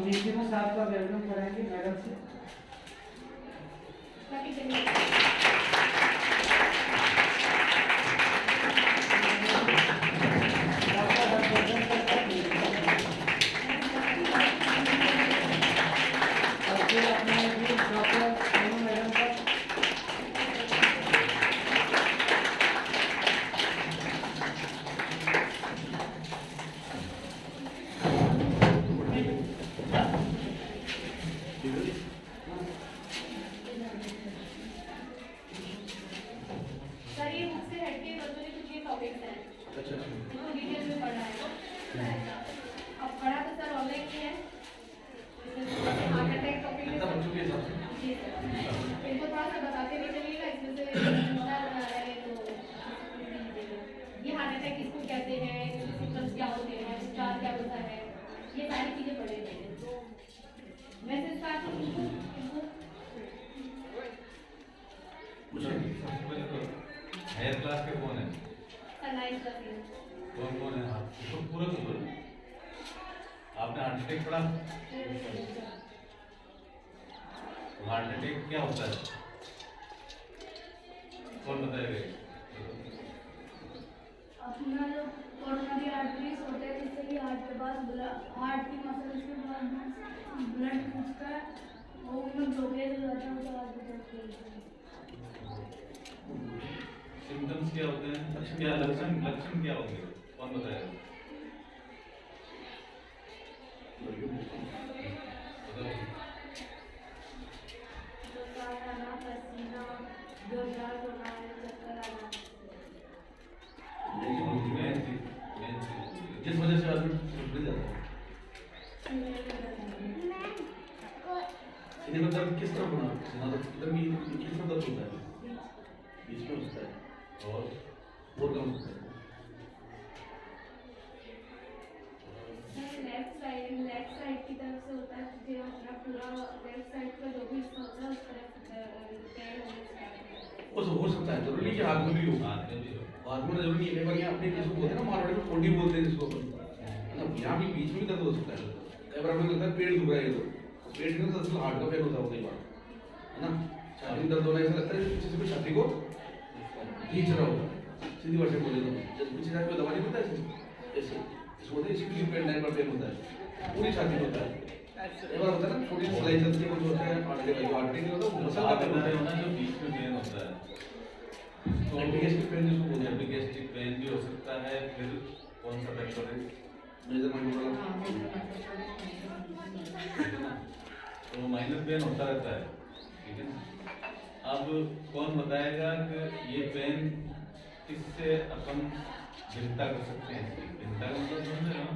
नीचे में साथ का वेलकम कराएंगे मैडम से। सर ये बुक से हटके बच्चों ने कुछ ये टॉपिक्स हैं अच्छा इनको डिटेल में पढ़ना है अब पढ़ा तो सर ऑनलाइन ही है हार्ट अटैक टॉपिक है बच्चों के हिसाब से जी सर इनको थोड़ा सा बताते भी चलिएगा इसमें से बना रहे तो ये हार्ट अटैक किसको कहते हैं सिम्टम्स क्या होते हैं उपचार क्या होता है ये सारी चीजें पढ़ेंगे वैसे स्टार्ट इनको हायर क्लास के कौन है? सर 9 क्लास के कौन कौन है? इसको पूरा तो बोलो। आपने हार्ट अटैक पढ़ा? हार्ट अटैक क्या होता है? कौन बताएगा? अपना जो कोरोनरी आर्टरीज होते हैं जिससे कि हार्ट के पास हार्ट की मसल्स के पास ब्लड पूछता है वो उनमें ब्लॉकेज हो जाता है तो हार्ट अटैक होता है। सिम्टम्स क्या होते हैं? क्या लक्षण क्या होंगे? कौन बताएगा? पसीना जो दर्द होना है चक्कर आना जिस वजह से आदमी बिगड़ जाता है। सीने में दर्द किस तरह होना? सीना दर्द इधर भी किस तरह दर्द होता है? बीच में होता है और कम होता है। लेफ्ट साइड की तरफ से होता है जो अपना पूरा लेफ्ट साइड का जो भी हिस्सा होता है उस तरफ पैर होने स्टार्ट होता है। हो सकता है जरूरी नहीं कि हाथ में भी हो। हाथ में जरूरी नहीं है पर यहाँ अपने जिसको बोलते हैं ना मारवाड़ी में कोडी बोलते हैं जिसको अपन मतलब यहाँ भी बीच में भी दर्द हो सकता है। कई बार हमें लगता है पेट दुख रहा है तो पेट में तो असल हार्ट का पेन होता है कई बार है ना। छाती में दर्द होना ऐसा लगता है पीछे से कोई छाती को खींच रहा होगा। सीधी बात से बोले तो जब पीछे जाके दवा नहीं होता है ऐसे इसको बोलते हैं इसकी पेन लाइन पर पेन होता है पूरी छाती में होता है। एक बार होता है ना छोटी सिलाई चलती है कुछ होता है आर्टरी नहीं होता मसल का पेन होता है जो बीच में पेन होता है एपिगैस्ट्रिक पेन जिसको बोलते हैं। एपिगैस्ट्रिक पेन भी हो सकता है। फिर कौन सा फैक्टर है? मेजर माइनर वाला तो माइनर पेन होता रहता है ठीक है। अब कौन बताएगा कि ये पेन किससे अपन भिन्नता कर सकते हैं? भिन्नता का मतलब समझ रहे हो?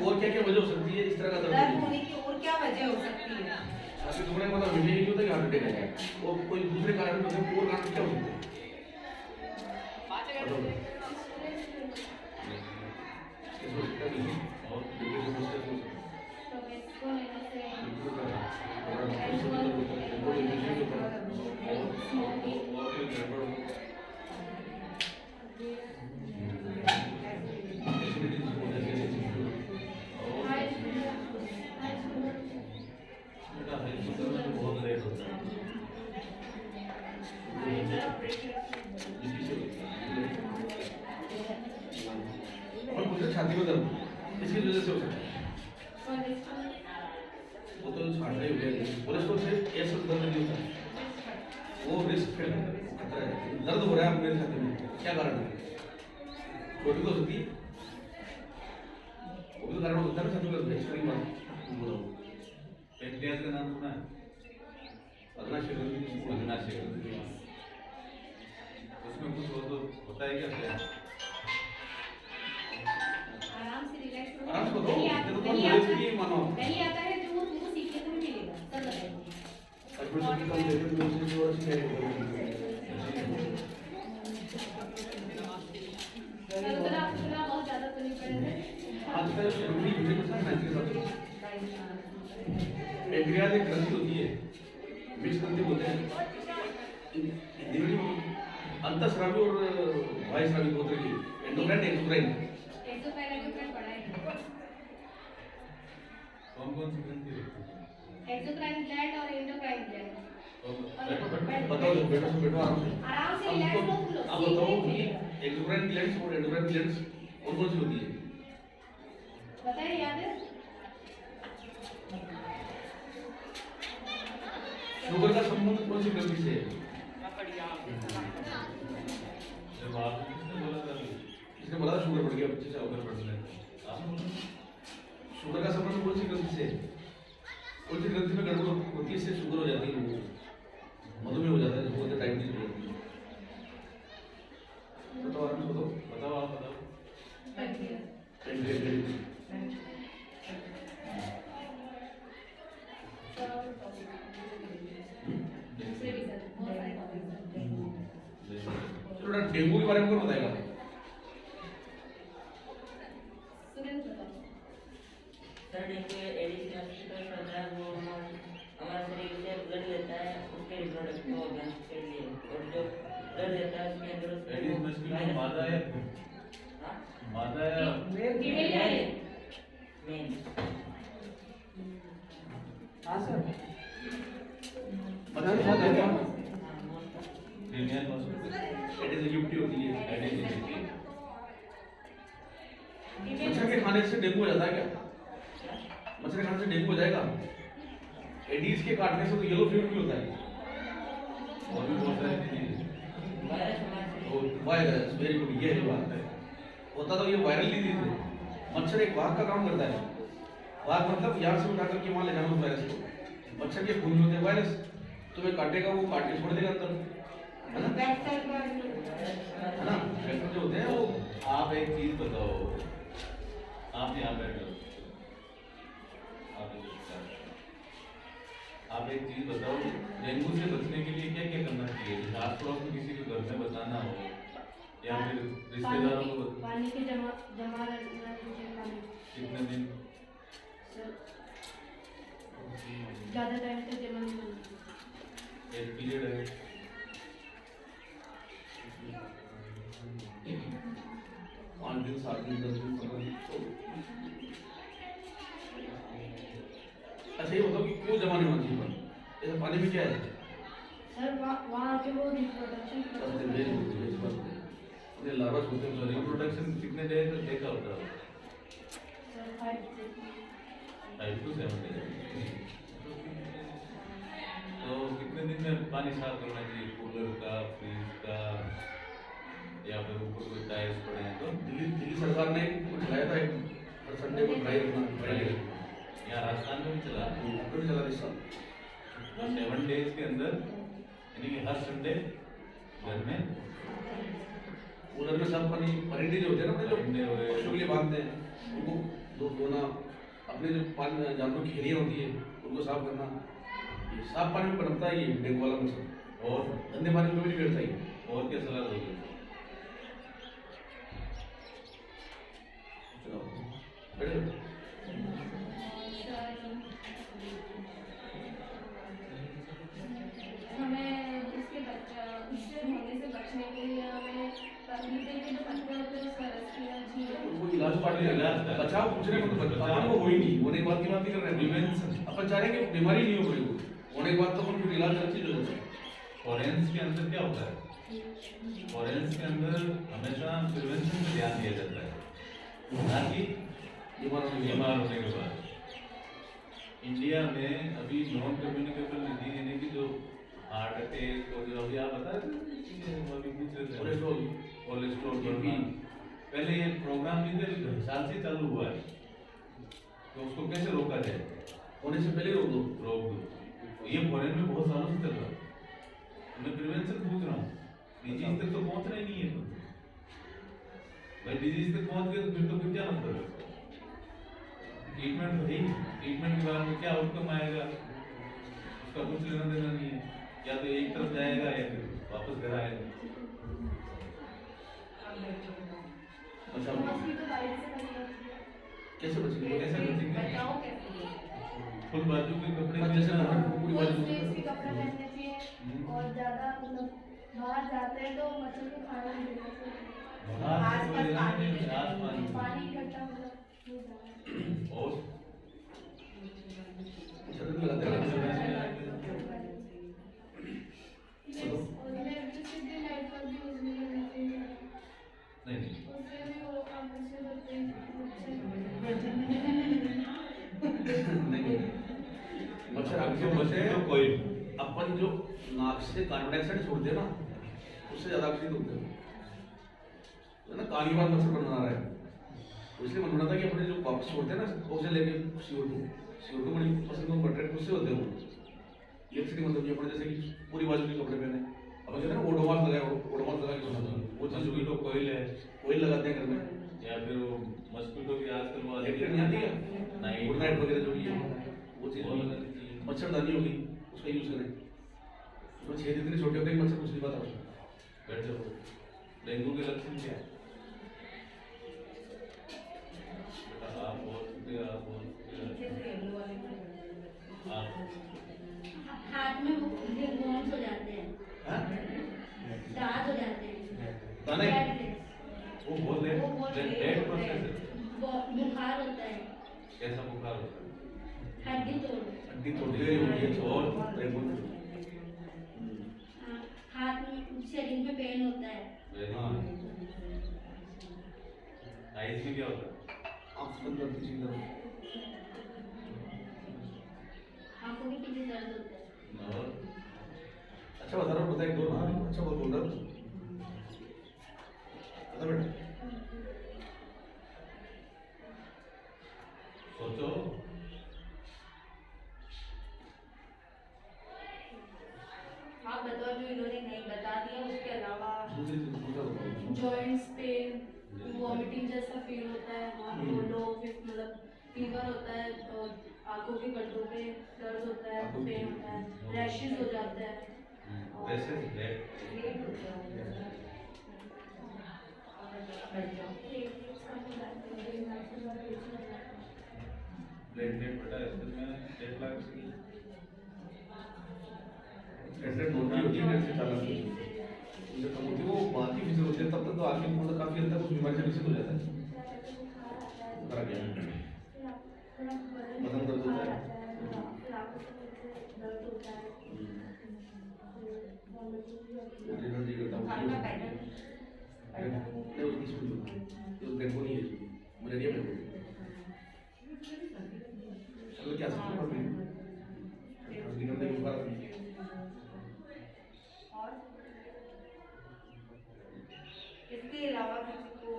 और क्या क्या वजह हो सकती है इस तरह का दर्द दर्द होने की और क्या वजह हो सकती है? छाती दुखने का मतलब विषय नहीं होता कि हार्ट अटैक है वो कोई दूसरे कारण मतलब और कारण क्या हो सकते हैं? और छाती में दर्द इसकी वजह से हो सकता है। वो तो छाती हो गया कोलेस्ट्रॉल से ऐसा दर्द नहीं होता है वो रिस्क फैक्टर खतरा है। दर्द हो रहा है मेरे छाती में क्या कारण है? छोटी तो होती है वो भी कारण हो सकता है ना छाती में दर्द एक्सट्रीम बात बोलो। पेनक्रियाज का नाम सुना है? अग्नाशय उसमें कुछ हो तो होता है क्या? आराम से रिलैक्स करो। आराम से करो। नहीं ये तो नहीं कौन आता बोले कि मानो नहीं आता है जो वो तुमको सीखने को भी मिलेगा सर बताइए। अल्फा कम लेवल में से जो अच्छी है सर उतना बहुत ज्यादा तो नहीं पड़ेगा। आजकल शरीर की कुछ ना के साथ पेनक्रियाज एक ग्रंथि होती है मिक्स ग्रंथि बोलते हैं हिंदी में अंतःस्रावी और बाह्यस्रावी दो तरह की एंडोक्राइन एक्सोक्राइन एक्सोक्राइन पढ़ा है एक्सोक्राइन ग्लैंड और एंडोक्राइन ग्लैंड। बताओ बैठो आराम से। आराम से रिलैक्स हो तुम लोग। अब बताओ कि एक्सोक्राइन ग्लैंड्स और एंडोक्राइन ग्लैंड्स कौन सी होती है? बताइए, याद है? शुगर का संबंध कौन सी ग्रंथि से है? जब आपने किसने बोला था अभी? इसने बोला था शुगर बढ़ गया बच्चे से शुगर बढ़ने का। आपने बोला? शुगर का संबंध कौन सी ग्रंथि से है? कौन सी ग्रंथि में गड़बड़ होती है इससे शुगर हो जाती है लोगों को, मधुमेह हो जाता है, जिसको बोलते हैं डायबिटीज हो जाती है। बताओ आराम से बताओ। बताओ, आप बताओ। पैंक्रियास। पेनक्रियास। दूसरे भी सर बहुत सारे टॉपिक्स हैं। चलो डेंगू के बारे में कौन बताएगा? सुरेंद्र बताओ। सर डेंगू एडिस मस्किटो होता है, वो हमारे शरीर से ब्लड लेता है उसके रिप्रोडक्टिव ऑर्गन के लिए, और जो ब्लड लेता है उसके अंदर एडिस मस्किटो मादा है? हाँ मादा है? फीमेल या मेल? मेन। हाँ सर। मच्छर बहुत है क्या? Female mosquito. एडिस इजिप्टी होती है। एडिस इजिप्टी। मच्छर के खाने से डेंगू हो जाता है क्या? मच्छर के खाने से डेंगू हो जाएगा? एडिस के काटने से तो येलो फीवर भी होता है। और भी बहुत सारी चीजें। वायरस हमारे तो वायरस, वेरी गुड, ये है बात है। होता तो ये वायरल डिजीज है। मच्छर एक वाहक का काम करता है। वाहक मतलब यहाँ से उठा करके वहाँ ले जाना उस वायरस को। मच्छर के खून में होते हैं वायरस, तुम्हें काटेगा वो काट के छोड़ देगा अंदर, है ना? वेक्टर पर है ना? वेक्टर जो होते हैं वो आप एक चीज बताओ, आप यहाँ बैठे हो, आप एक चीज बताओ, डेंगू से बचने के लिए क्या क्या करना चाहिए? जैसे आस पड़ोस में किसी को घर में बताना हो या फिर रिश्तेदारों को पानी के जमा जमा रखना चाहिए पानी। कितने दिन? सर ज़्यादा टाइम तक जमा नहीं करना। एक पीरियड है? 5 दिन 7 दिन 10 दिन 15 दिन। अच्छा ये बताओ कि क्यों जमा नहीं होना चाहिए पानी? ऐसा पानी में क्या है? सर वहाँ के वो रिप्रोडक्शन लार्वा होते हैं, तो रिप्रोडक्शन कितने डेज तक देखा होता है? Sir 5 5 to 7 days। तो कितने दिन में पानी साफ करना चाहिए? कूलर का, फ्रिज का, या फिर ऊपर कोई टाइल्स पड़े हैं तो? दिल्ली सरकार ने कुछ लाया था एक, हर संडे को ड्राई रखना, ड्राई यहाँ राजस्थान में भी चला भी चला इस साल। तो 7 days के अंदर, यानी कि हर संडे घर में कूलर में सब पानी परिंदे जो होते हैं ना अपने जो परिंदे हो गए। पशुओं के लिए बांधते हैं उनको धोना, अपने जो पानी जानवरों की खेलियाँ होती है उनको साफ करना। ये साफ पानी में पनपता है ये डेंगू वाला मच्छर, और गंदे पानी में भी नहीं बैठता ये। और क्या सलाह दोगे? चलो बैठो। हमें इससे होने से बचने के लिए हमें मीठे के जो पत्ते होते हैं उसका रस पीना चाहिए। उनको इलाज पाट इलाज का। बचाव पूछ रहे हैं, बचाव वो हो ही नहीं, होने के बाद की बात नहीं कर रहे हैं। प्रिवेंशन। अपन चाह रहे हैं कि बीमारी नहीं हो कोई को, होने के बाद तो अपन फिर इलाज अलग चीज हो जाता है। फॉरेंस के अंदर क्या होता है? फॉरेंस के अंदर हमेशा प्रिवेंशन पे ध्यान दिया जाता है, ना कि बीमार होने के बाद। इंडिया में अभी नॉन कम्युनिकेबल डिजीज यानी कि जो हार्ट अटैक और जो अभी आप बता रहे थे, अभी पूछ रहे थे कोलेस्ट्रॉल भी, पहले ये प्रोग्राम नहीं थे, अभी 2 साल से चालू हुआ है। तो उसको कैसे रोका जाए? होने से पहले रोक दो। रोक दो। ये फॉरेन में बहुत सालों से चल रहा है। मैं प्रिवेंशन पूछ रहा हूँ, डिजीज तक तो पहुंचना ही नहीं है। तो भाई डिजीज तक पहुंच गए तो फिर क्या मतलब है? ट्रीटमेंट तो है ही, ट्रीटमेंट के बाद में क्या आउटकम आएगा उसका कुछ लेना देना नहीं है। या तो एक तरफ जाएगा या फिर वापस घर आएगा। अच्छा मॉस्किटो बाइट से बचना चाहिए। कैसे बचेंगे? कैसे बचेंगे? बचाओ कैसे? फुल बाजू के कपड़े बस जैसे पहनना। पूरी फुल बाजू स्लीव्स के कपड़े पहनने चाहिए और ज़्यादा मतलब बाहर जाते हैं तो मच्छर को खाना नहीं देना चाहिए। बाहर से कोई लेना नहीं है, आसपास में। पानी इकट्ठा मतलब नहीं जाना। और छतरी लगाते हैं ऑक्सीजन होते हैं कोई अपन जो नाक से कार्बन डाइऑक्साइड छोड़ते हैं ना उससे ज्यादा ऑक्सीजन होते हैं तो ना कान के बाद मच्छर बना रहा है तो इसलिए मन बना था कि अपने जो वापस छोड़ते हैं ना ऑक्सीजन लेके CO2 बड़ी पसंद को कंट्रैक्ट उससे होते हैं इलेक्ट्रिसिटी मतलब कि अपने जैसे कि पूरी बाजू के कपड़े पहने अब कहते हैं ना ओडोमॉस लगा के सोना वो चीज मस्कीटो कोयल है कोई लगाते हैं घर में या फिर वो मस्कीटो की आजकल वो इलेक्ट्रिक नहीं आती है नहीं गुड नाइट वगैरह जो भी है वो चीज वो लगानी चाहिए। मच्छरदानी होगी उसका यूज करें तो 6 दिन छोटे होते हैं मच्छर कुछ नहीं पता उसको बैठ जाओ डेंगू के लक्षण क्या है बेटा आप बहुत शुक्रिया आप बहुत शुक्रिया आप हाथ में वो रिंगवर्म्स हो जाते हैं, हाँ? दांत हो जाते हैं, दाने वो बहुत है वो बहुत डेड प्रोसेस है बुखार होता है, कैसा बुखार होता है हड्डी तोड़, हड्डी तोड़ गई होगी है और रेगुलर हाथ में शरीर में पेन होता है, हाँ आइस में क्या होता है आँख बंद कर दीजिए इधर आंखों के पीछे दर्द होता है। और अच्छा बता रहा हूँ बता एक दो ना अच्छा बहुत बोल रहा हूँ बता बेटा सोचो आप बताओ जो इन्होंने नहीं बता दिया उसके अलावा दूसरी चीज दूसरा बताओ जॉइंट्स पेन वॉमिटिंग जैसा फील होता है हाथ लो मतलब फीवर होता है और आंखों के गड्ढों पे दर्द होता है पेन होता है रैशेस हो जाता है वैसे रेड प्लेटलेट बेटा इसमें 1.5 लाख की ऐसे नोटी होती है जैसे चालक जब कम होती है वो बात ही फिजर होती है तब तक तो आदमी मतलब काफी हद तक उस बीमारी से विकसित हो जाता है करा गया बदन दर्द होता है जी करता हूँ नहीं इसमें डेंगू नहीं है मलेरिया में चलो क्या सकते हैं निकलने के बाद और इसके अलावा किसी को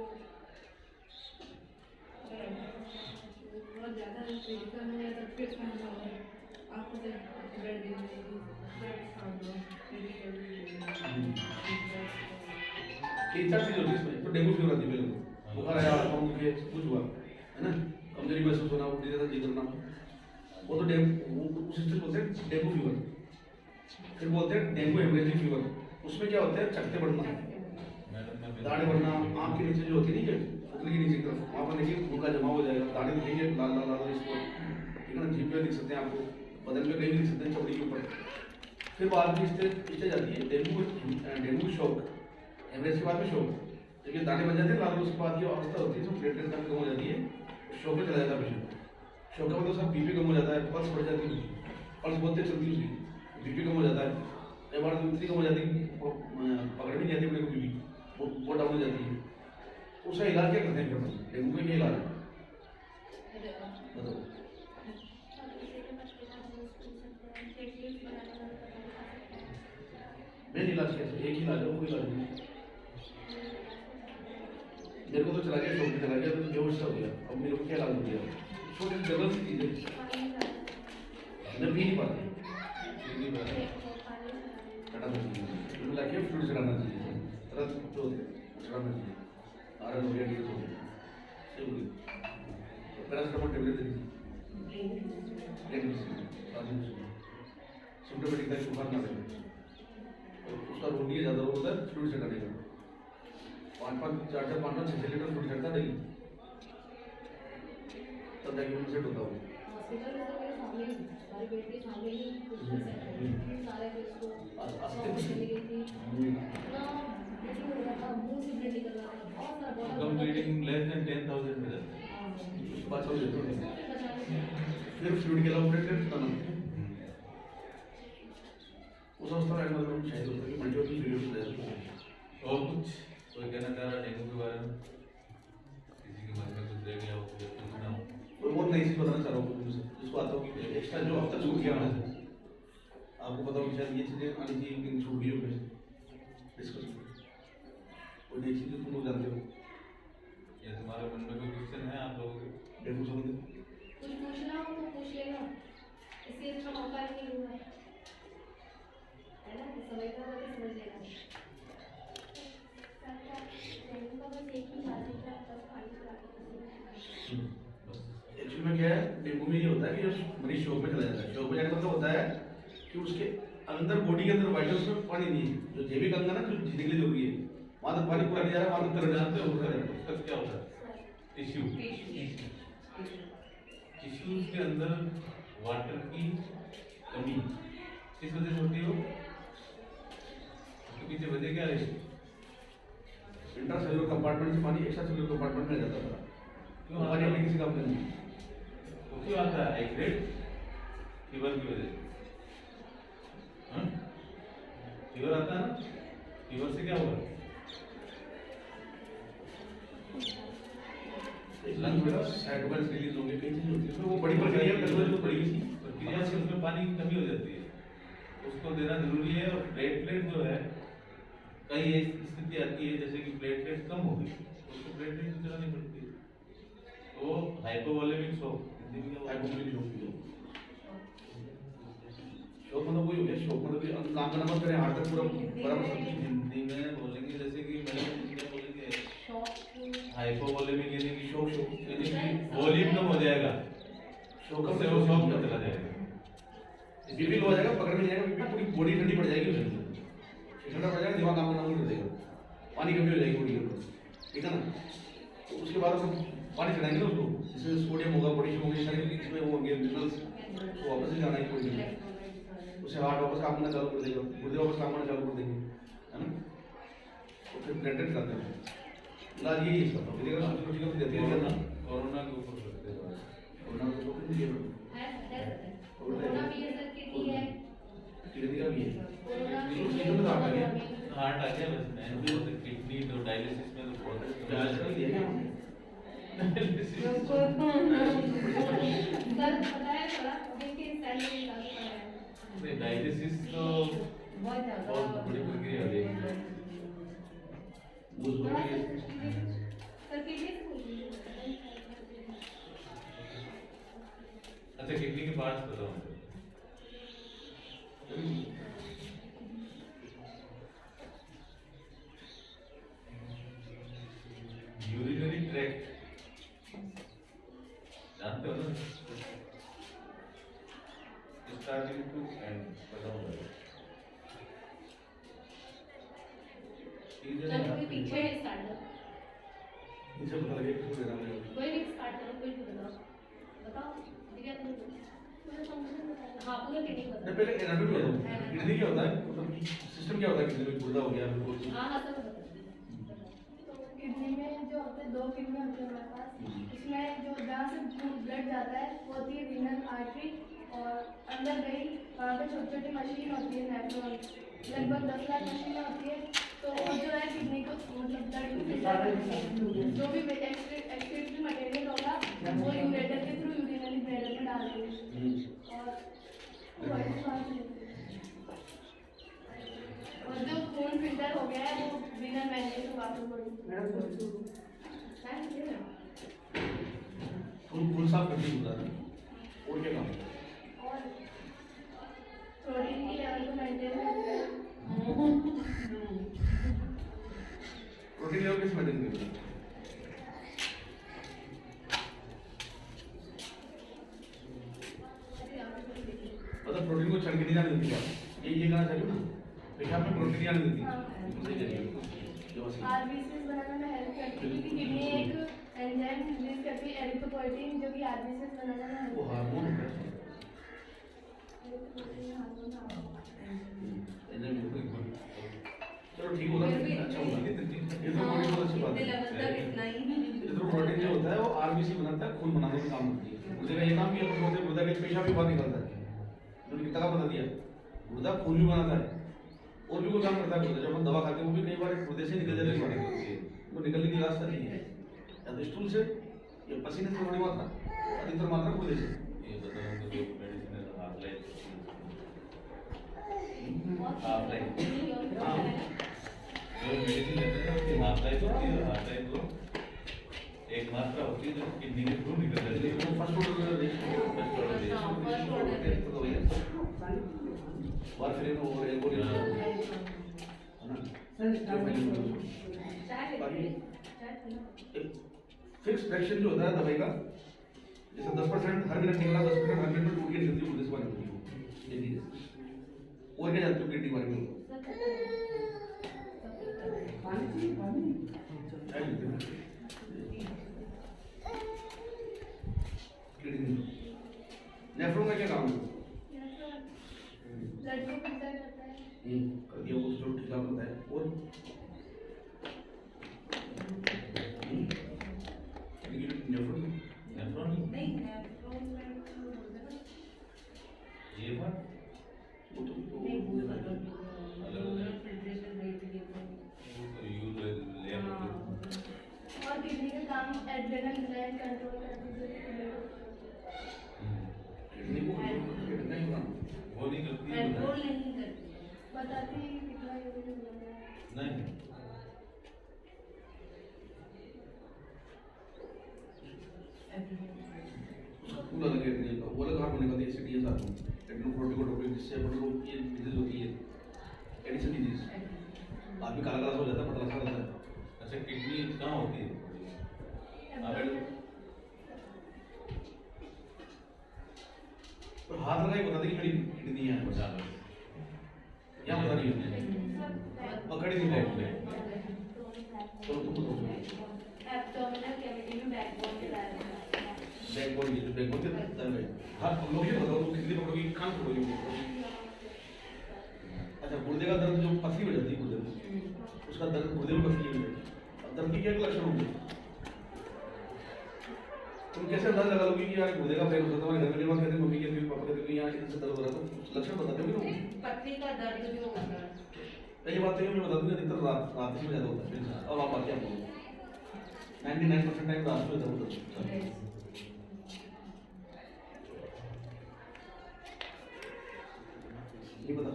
बहुत ज़्यादा क्रिटिकल हो गया तो फिर खाना हो आपको से ब्लड तीन चार चीज होती है इसमें तो डेंगू फीवर आती है पहले बुखार आया पाँव दुखे कुछ हुआ है ना कमजोरी महसूस होना उल्टी जैसा जी करना वो तो डेंगू उस चीज बोलते हैं डेंगू फीवर फिर बोलते हैं डेंगू हेमरेजिक फीवर उसमें क्या होता है चकते बढ़ना दाढ़े बढ़ना आँख के नीचे जो होती है नीचे उंगली के नीचे की तरफ वहाँ पर देखिए खून का जमा हो जाएगा दाढ़े दिखेंगे लाल लाल लाल इसको ठीक है ना जीभ पे दिख सकते हैं आपको बदन में कहीं भी दिख सकते हैं चमड़ी के ऊपर फिर बाद में स्टेज आती है डेंगू शॉक एवरेज के बाद में शॉक जब ये दाने बन जाते हैं लाल उसके बाद ये अवस्था होती है जो प्लेटलेट काफी कम हो जाती है शॉक में चला जाता है पेशेंट शॉक का मतलब उसका बीपी कम हो जाता है पल्स बढ़ जाती है पल्स बहुत तेज चलती है उसकी बीपी कम हो जाता है कई बार तो इतनी कम हो जाती है कि पकड़ भी नहीं आती अपने को बीपी वो डाउन हो जाती है उसका इलाज क्या करते हैं फिर डेंगू का क्या इलाज है बताओ मेन इलाज कैसे एक ही इलाज है कोई इलाज नहीं मेरे को तो चला गया शौक चला गया तो बेहोश हो गया अब मेरे को क्या इलाज हो गया छोटी जरूरत सी चीजें मैं पी नहीं पाती चढ़ाना चाहिए मिला के फ्लूड चढ़ाना चाहिए तरह जो चढ़ाना चाहिए आरएन हो गया डी हो गया सही हो गई पैरासिटामोल टेबलेट दे दीजिए सिम्टोमेटिक का बुखार ना लगे उसका रोग नहीं है ज़्यादा रोग होता है फ्लूड चढ़ाने का 5-5 4-4 5-5 6 लीटर फ्लूड चढ़ता नहीं तब जाके उनसे सेट होता हूँ हॉस्पिटल में तो मेरे सामने ही हमारे बेटे के सामने ही कुछ सारे फेस को चली गई थी इतना ब्लीडिंग हो रहा था मुंह से ब्लीडिंग कर रहा था बहुत सारा बहुत कम ब्लीडिंग लेस देन 10,000 में जाता है उसके बाद सब देते हैं फिर फ्लूड के अलावा प्लेटलेट्स बनाना उस अवस्था में मतलब शायद होता है कि मल्टीपल फ्लूइड्स हो जाते हैं और कुछ कोई कहना चाह रहा डेंगू के बारे में किसी के मन में कुछ रह गया हो कुछ पूछना हो कोई बहुत नई चीज़ बताना चाह रहा हूँ जिसको आता हो कि एक्स्ट्रा जो अब तक छूट गया आपको पता होगा शायद ये चीज़ें आनी चाहिए लेकिन छूट गई होगी डिस्कस कोई नई चीज़ तुम लोग जानते हो ये तुम्हारे मन में कोई क्वेश्चन है आप लोगों के डेंगू संबंधित कुछ पूछना हो तो पूछ लेना, इससे अच्छा मौका ही नहीं हुआ है ना, तो समझना हो तो समझ लेना। डेंगू का बस एक ही खासियत है, बस पानी पिलाना। एक्चुअली में क्या है डेंगू में ये होता है कि जब मरीज शौक में चला जाता है, शौक में जाने का मतलब होता है कि उसके अंदर बॉडी के अंदर वाइटल्स में पानी नहीं है, जो जैविक अंग है ना जो जीने के लिए जरूरी है वहाँ तक पानी पूरा नहीं जा रहा, वहाँ तक तरह जानते हो उसका क्या होता है टिश्यू टिश्यूज के अंदर वाटर की कमी किस वजह से होती हो उसके पीछे वजह क्या है इंट्रासेलुलर कंपार्टमेंट से पानी एक्स्ट्रा सेलुलर कंपार्टमेंट में जाता है क्यों पानी अपने किसी काम का नहीं तो क्यों आता है हाइड्रेट फीवर की वजह से फीवर आता है ना फीवर से क्या होगा लंग में साइटोकाइन्स रिलीज होंगे कई चीजें होती है उसमें वो बड़ी प्रक्रिया करनी पड़ेगी प्रक्रिया से उसमें पानी की कमी हो जाती है उसको देना जरूरी है और प्लेटलेट जो है कई स्थिति आती है जैसे कि प्लेटलेट कम हो गई उसको प्लेटलेट की जरूरत नहीं पड़ती तो हाइपोवोलेमिक शॉक हिंदी में क्या हाइपोवोलेमिक शॉक मतलब वही हो गया शॉक मतलब कि काम करना बंद करें हार्ट तक पूरा बराबर सब चीज हिंदी में बोलेंगे जैसे कि मैंने क्या बोलेंगे हाइपोवोलेमिक यानी कि शॉक यानी कि वॉल्यूम कम हो जाएगा शॉक से वो शॉक में चला जाएगा बीपी लो हो जाएगा पकड़ में जाएगा बीपी पूरी बॉडी ठंडी पड़ जाएगी उसमें ठंडा पड़ जाएगा दिमाग काम करना बंद कर देगा पानी कमी हो जाएगी बॉडी के अंदर ठीक है ना तो उसके बाद हम पानी चढ़ाएंगे ना उसको जिसमें सोडियम होगा पोटेशियम होगा सारे इसमें वो होंगे मिनरल्स तो वापस ही जाना है कोई नहीं उसे हार्ट वापस काम करना चालू कर देगा गुर्दे वापस काम करना चालू कर देंगे है ना तो फिर प्लेटलेट करते हैं इलाज यही है इसका फिर अगर छोटी छोटी देते हैं ना कोरोना के ऊपर रखते हैं कोरोना को तो नहीं है कोरोना भी है सर, किडनी है, किडनी का भी है कोरोना भी किडनी में तो आ गया हार्ट आ गया बस मैं तो किडनी तो डायलिसिस में तो बहुत इलाज कर दिया क्या हमने सर बताया थोड़ा देखिए सैलरी का बताया डायलिसिस तो बहुत बड़ी प्रक्रिया है थोड़ा सर किडनी से पूछिए। अच्छा किडनी के पार्ट्स बताओ यूरिनरी ट्रैक्ट जानते हो ना स्टार्टिंग टू एंड बताऊंगा चलो कोई पीछे स्टार्ट करो, इनसे पता लगे किसको देना है कोई भी स्टार्ट करो, कोई भी बताओ बताओ ठीक है तुम हाँ पूरा किडनी नहीं बताओ। पहले एनाटॉमी बताओ किडनी क्या होता है मतलब सिस्टम क्या होता है किडनी में गुर्दा हो गया बिल्कुल हाँ हाँ सर बताओ। तो किडनी में जो होते हैं 2 किडनी होती है हमारे पास, इसमें जो जहाँ से ब्लड जाता है वो होती है रीनल आर्टरी और अंदर गई वहाँ पे छोटी छोटी मशीन होती है नेफ्रॉन, लगभग 10 लाख मशीनें होती है तो वो जो है किडनी को मतलब ब्लड को फिल्टर करती है, जो भी एक्सक्रीटरी मटेरियल होगा वो यूरेटर के थ्रू यूरिनरी ब्लैडर में डाल देंगे और जो खून फिल्टर हो गया है वो बिना मैंने तो वापस बॉडी फुल साफ करती होता है और क्या काम और प्रोटीन की लेवल को मेंटेन करता है। प्रोटीन लेवल किस मेंटेन करता है मतलब प्रोटीन को छड़ के नहीं जाने देती आप ये कहना चाहिए ना पेशाब में प्रोटीन आने देती सही करिए आरबीसीज बनाने में हेल्प करती है क्योंकि किडनी एक एंजाइम रिलीज करती है एरिथ्रोपोइटिन जो कि आरबीसीज बनाने में वो हेल्प हार्मोन होता है चलो ठीक होगा अच्छा होगा एरिथ्रोपोइटिन अच्छी बात है एरिथ्रोपोइटिन जो होता है वो आरबीसी बनाता है खून बनाने का काम करती है गुर्दे का ये काम भी है गुर्दा के पेशाब भी बाहर निकलता है उन्होंने कितना का बता दिया गुर्दा खून भी बनाता है और भी कोई काम करता है गुर्दा जब हम दवा खाते हैं वो भी कई बार गुर्दे से निकल जाती है वो निकलने की रास्ता नहीं है या तो स्टूल से या पसीने से थोड़ी मात्रा अधिकतर मात्रा गुर्दे से ये बताओ तो जो मेडिसिन है हार्ट लाइफ हाफ लाइफ हाँ जो मेडिसिन लेते हैं उसकी हाफ लाइफ होती है, हाफ लाइफ वो एक मात्रा होती है जो किडनी के थ्रू निकल जाती है। फर्स्ट ऑर्डर तो भैया और फिर वो एक और फिक्स फ्रैक्शन जो होता है दवाई का, जैसे 10% हर मिनट निकला, 10% हर मिनट में टूट के गिरती है मुझे बारे में ये चीज़। और क्या जानते हो किडनी बारे में? किडनी नेफ्रोन का क्या काम है? ब्लड को फिल्टर करता है। कर दिया वो जो ठीक होता है। और नेफ्रोन नेफ्रॉन नहीं नेफ्रॉन में तो बोलते हैं ना, ये बात वो तो नहीं वो अलग अलग फिल्ट्रेशन रेट के लिए यूज ले और किडनी का काम एड्रेनल ग्लैंड कंट्रोल करती है। किडनी को किडनी नहीं बनाना। वो नहीं करती है कंट्रोल नहीं करती। बताती है कि कितना यूरिन होना है। नहीं उसका पूरा लगे किडनी का वो अलग हार्मोन निकलती है एसिडियस हार्मोन एड्रेनोकोर्टिकोट्रोपिक, जिससे अपन लोग ये डिजीज होती है एडिशन डिजीज। आदमी काला काला हो जाता है, पतला सा रहता है। अच्छा किडनी कहाँ होती है? तो हाथ लगा के बता दे कि मेरी किडनी है, बचा लो या बता रही है पकड़ ही नहीं पाओगे। चलो तुम बताओ। एब्डोमिनल कैविटी में बैकबोन के दायरे में आता है। बैकबोन के दर्द है। हाँ तुम लोग ये बताओ, तुम किडनी पकड़ोगी कान पकड़ोगी? अच्छा गुर्दे का दर्द जो पथरी हो जाती है गुर्दे में, उसका दर्द गुर्दे में पथरी हो जाती है। अब दर्द की क्या लक्षण होंगे? तुम कैसे अंदाज लगा लोगे कि यार गुर्दे का पेन होता है? तुम्हारे घर में बात कहते हैं, मम्मी कहती है, पापा कहते हैं कि यहाँ इससे दर्द हो रहा है, तो लक्षण बताते हो ना? पत्नी का दर्द जो होता है पहली बात तो ये मैं बता दूंगा, अधिकतर रात में ज़्यादा होता है। और आप बाकी आप बोलो 99% टाइम रात में ज़्यादा होता है। ये बता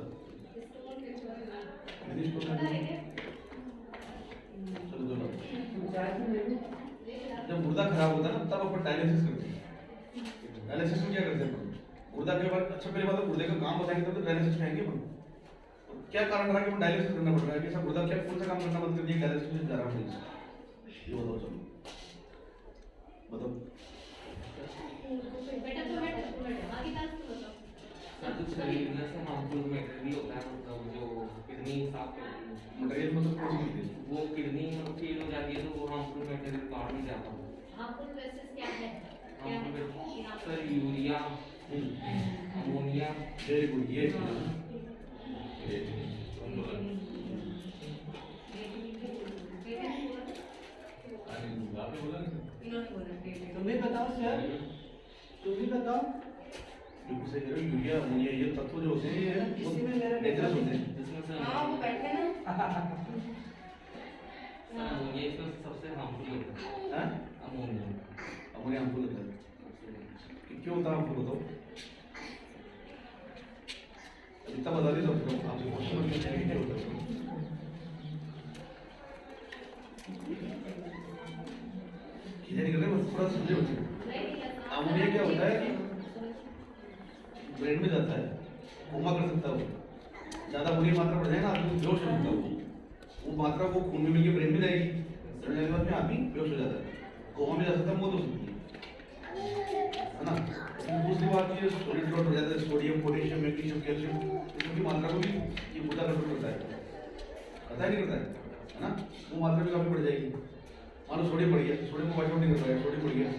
चलो चलो। जब गुर्दा खराब होता है ना तब अपन डायलिसिस करते हैं। डायलिसिस में क्या करते हैं अपन? गुर्दा के बाद अच्छा पहले बात तो गुर्दे का काम बताएंगे तब तो डायलिसिस में आएंगे अपन। क्या कारण रहा कि अपन डायलिसिस करना पड़ रहा है? कि सब गुर्दा क्या कौन सा काम करना बंद कर दिया, डायलिसिस में जा रहा है? ये बताओ चलो बताओ। बेटा तो आगे बात तो बताओ। सर जो शरीर में से हार्मफुल मटेरियल होता है, मतलब जो किडनी साफ करती है, मटेरियल मतलब कौन सी चीज़ है? वो किडनी मतलब फेल हो जाती है तो वो हार्मफुल मटेरियल बाहर नहीं जाता। हार्मफुल गैसेस क्या है? Sir urea, ammonia, very good. ये आपने बोला ना इन्होंने बोला पेट तुम भी बताओ सर, तुम भी बताओ। बिल्कुल सही कह रहे हो। यूरिया अमोनिया ये तत्व जो होते हैं ये इसी में मेरा डेंजरस होते हैं। जिसमें सर हाँ वो बैठे ना अमोनिया इसमें सबसे हार्मफुल होता है। हाँ अमोनिया अमोनिया हमको लगता है कि क्यों होता है हमको बताओ। इतना बता दी तो आपसे क्वेश्चन में क्या होता है? ये नहीं कर रहे, बस थोड़ा समझे बच्चे। अमोनिया क्या होता है कि ब्रेन में जाता है, कोमा कर सकता है वो। ज़्यादा अमोनिया मात्रा बढ़ जाए ना आदमी बेहोश हो सकता है। वो मात्रा वो खून में मिलकर ब्रेन में जाएगी, जाने के बाद में आदमी बेहोश हो जाता है, कोमा में जा सकता है, मौत हो सकती है ना। दूसरी बात ये सोडियम लॉट हो जाता है, सोडियम पोटेशियम मैग्नीशियम कैल्शियम इसकी मात्रा को भी ये गुर्दा कंट्रोल करता है, पता ही नहीं करता है ना। वो मात्रा भी काफ़ी बढ़ जाएगी। मान लो सोडियम बढ़ गया, सोडियम को वाइट आउट नहीं कर पाएगा, सोडियम बढ़ गया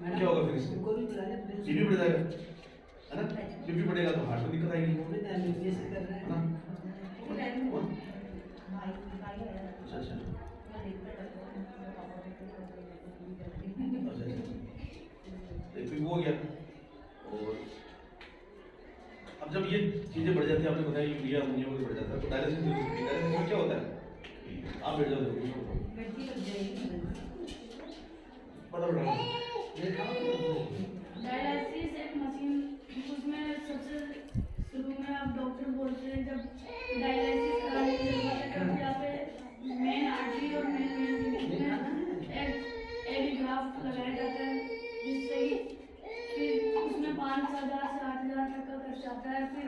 क्या होगा फिर इससे? उनको भी बुला ले, बीपी बढ़ जाएगा है ना। बीपी बढ़ेगा तो हार्ट में दिक्कत आएगी वो भी डायबिटीज कर रहे है हैं। ना। अच्छा अच्छा बीपी हो गया। और अब जब ये चीज़ें बढ़ जाती है, आपने बताया यूरिया अमोनिया वगैरह बढ़ जाता है, तो डायलिसिस में क्या होता है? आप बैठ जाओ गड्डी लग जाएगी पता पड़ रहा है। डायलिसिस एक मशीन, उसमें सबसे शुरू में आप डॉक्टर बोलते हैं जब जाता है फिर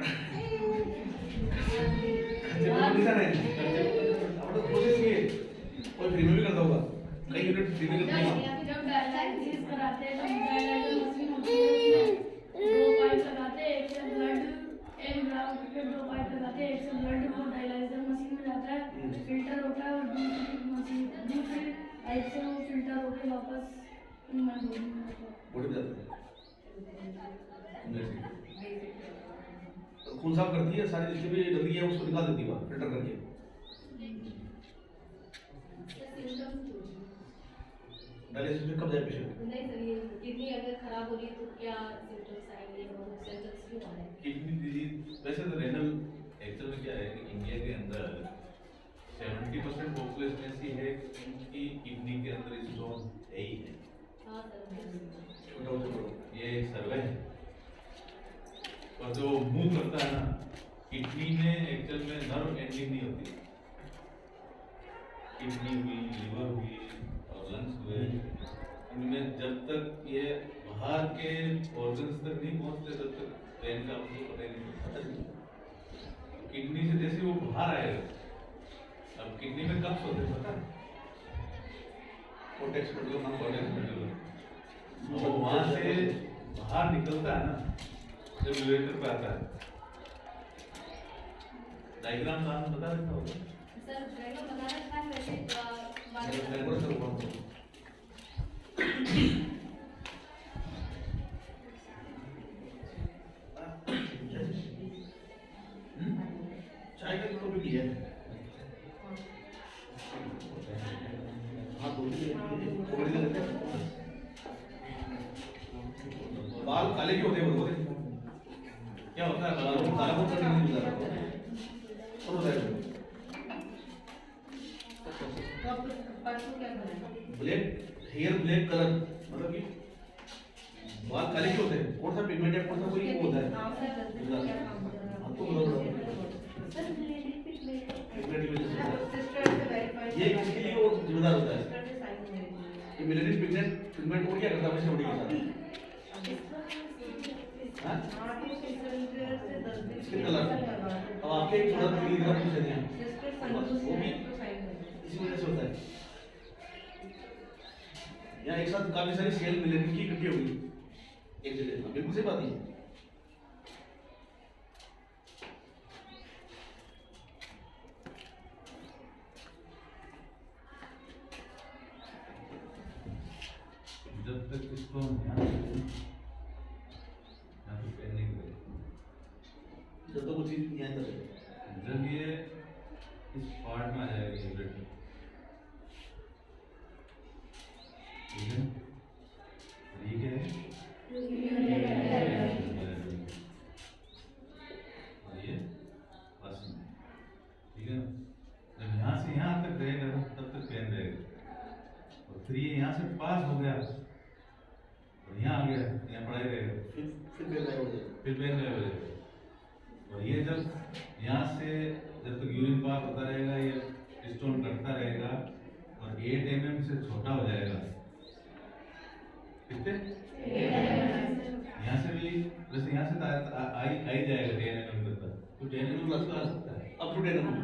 कोशिश किए कोई फ्री में भी करता होगा कई यूनिट फ्री में करते हैं जब डायलिसिस कराते हैं तब डायलिसिस मशीन होती है उसमें 2 पाइप लगाते हैं, एक से ब्लड 1 ग्राम फिर 2 पाइप लगाते हैं, एक से ब्लड वो डायलिसिस मशीन में जाता है, फिल्टर होता है और दूसरी पाइप से वो फिल्टर होकर वापस हमारी बॉडी में आता है। बॉडी में जाता है खून साफ करती है सारी जितनी भी गंदगी है उसको निकाल देती है फिल्टर करके डायलिसिस में कब जाए पेशेंट नहीं सर, ये किडनी अगर खराब हो रही है तो क्या सिम्टम्स आएंगे और सिम्टम्स क्यों आ रहे हैं? किडनी डिजीज वैसे तो रेनल एक्चुअल में क्या है कि इंडिया के अंदर 70% पॉपुलेशन ऐसी है कि किडनी के अंदर स्टोन है ही है। हाँ सर, ये एक सर्वे है और जो मूव करता है ना किडनी में एक्चुअल में नर्व एंडिंग नहीं होती किडनी हुई लिवर हुई और लंग्स हुए इनमें जब तक ये बाहर के ऑर्गन्स तक नहीं पहुंचते तब तक पेन का आपको पता ही नहीं चलता किडनी से जैसे वो बाहर आएगा अब किडनी में कब्ज होते हैं पता है कोटेक्स मतलब नाम कॉलेज में वो वहाँ से बाहर निकलता है ना जब यूरेटर पे आता है डायग्राम का आपको बता देता होगा सर डायग्राम बता रहे हैं वैसे चाय का तो भी है हाँ बाल काले क्यों होते हैं बोलते क्या होता है बाल काला कौन सा नहीं गुजारा और बताइए परसों क्या करें? ब्लैक हेयर ब्लैक कलर मतलब कि बाल काले क्यों होते हैं कौन सा पिगमेंट है कौन सा कोई वो होता है हाँ सर, क्या काम कर रहा है? आपको बताओ सर पिगमेंट की वजह से सिस्टर से वेरीफाई ये किसके लिए वो जिम्मेदार होता है सिस्टर से साइन मेरे लिए ये मिलेनियम पिगमेंट वो क्या करता है अपनी बॉडी के साथ हाँ स्किन कलर अब आपके एक थोड़ा पीली तरह पूछ दिया सिस्टर संतोष वो भी तो साइन मेरे इसी वजह से होता है यहाँ एक साथ काफी सारी सेल मिलेनियम की इकट्ठी होगी एक जगह बिल्कुल सही बात है जब तक इसको यहाँ पे पेन नहीं करें जब तक वो चीज यहाँ तक है जब ये इस पार्ट में आ जाएगा यूरेटर ठीक है ठीक है और ये बस ठीक है जब यहाँ से यहाँ तक रहेगा तब तक पेन रहेगा और फिर ये यहाँ से पास हो गया और यहाँ आ गया यहाँ पढ़ाई रहेगा फिर पेन गायब हो जाएगा फिर पेन गायब हो जाएगा और ये जब यहाँ से जब तक यूरिन पास होता रहेगा ये स्टोन कटता रहेगा और 8 mm से छोटा हो जाएगा कितने यहाँ से भी वैसे यहाँ से आई जाएगा 10 mm तक तो 10 mm प्लस आ सकता है अब टू 10 mm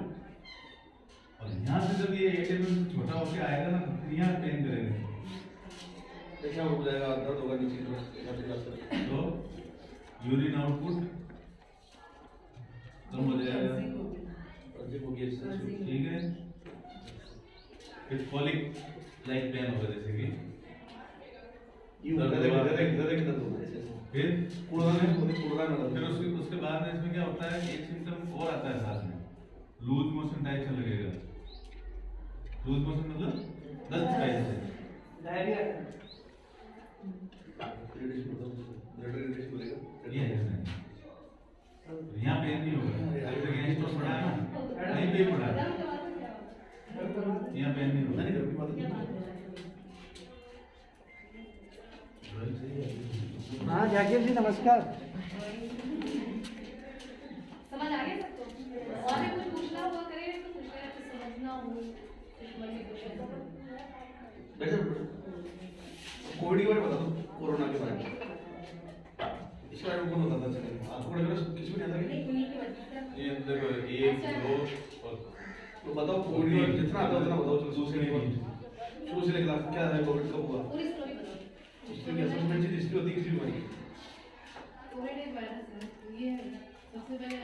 और यहाँ से जब ये 8 mm से छोटा होकर आएगा ना तो फिर यहाँ पेन करेगा जैसा हो जाएगा दर्द होगा नीचे तो यूरिन आउटपुट कम हो जाएगा ठीक है फिर कॉलिक लाइक पेन होगा जैसे कि फिर उसके बाद में इसमें क्या होता है एक सिम्टम और आता है साथ में लूज मोशन टाइप से लगेगा लूज मोशन मतलब दस्त टाइप से ये है इसमें यहाँ पेन नहीं होगा यहाँ स्टोन पड़ा है ना नहीं पेन पड़ा है यहाँ पेन नहीं होगा हाँ जाकिर जी नमस्कार समझ आ गया सबको? और भी कुछ पूछना हुआ करे तो पूछ लेना, कुछ समझना हो कुछ मन में कुछ कोविड के बारे में बता दो कोरोना के बारे में इसके बारे में कौन बताता चलेगा आपको इसमें नहीं आता क्या? नहीं उन्हीं की वजह से ये देखो 1 2 और तो बताओ कोविड का जितना आता है उतना बताओ, चलो शुरू से लेकर शुरू से लेकर क्या है कोविड कब हुआ, पूरी स्टोरी बताओ। हिस्ट्री की असेसमेंट चीज हिस्ट्री होती है किसी भी बीमारी की। कोविड एक वायरस है, ये सबसे पहले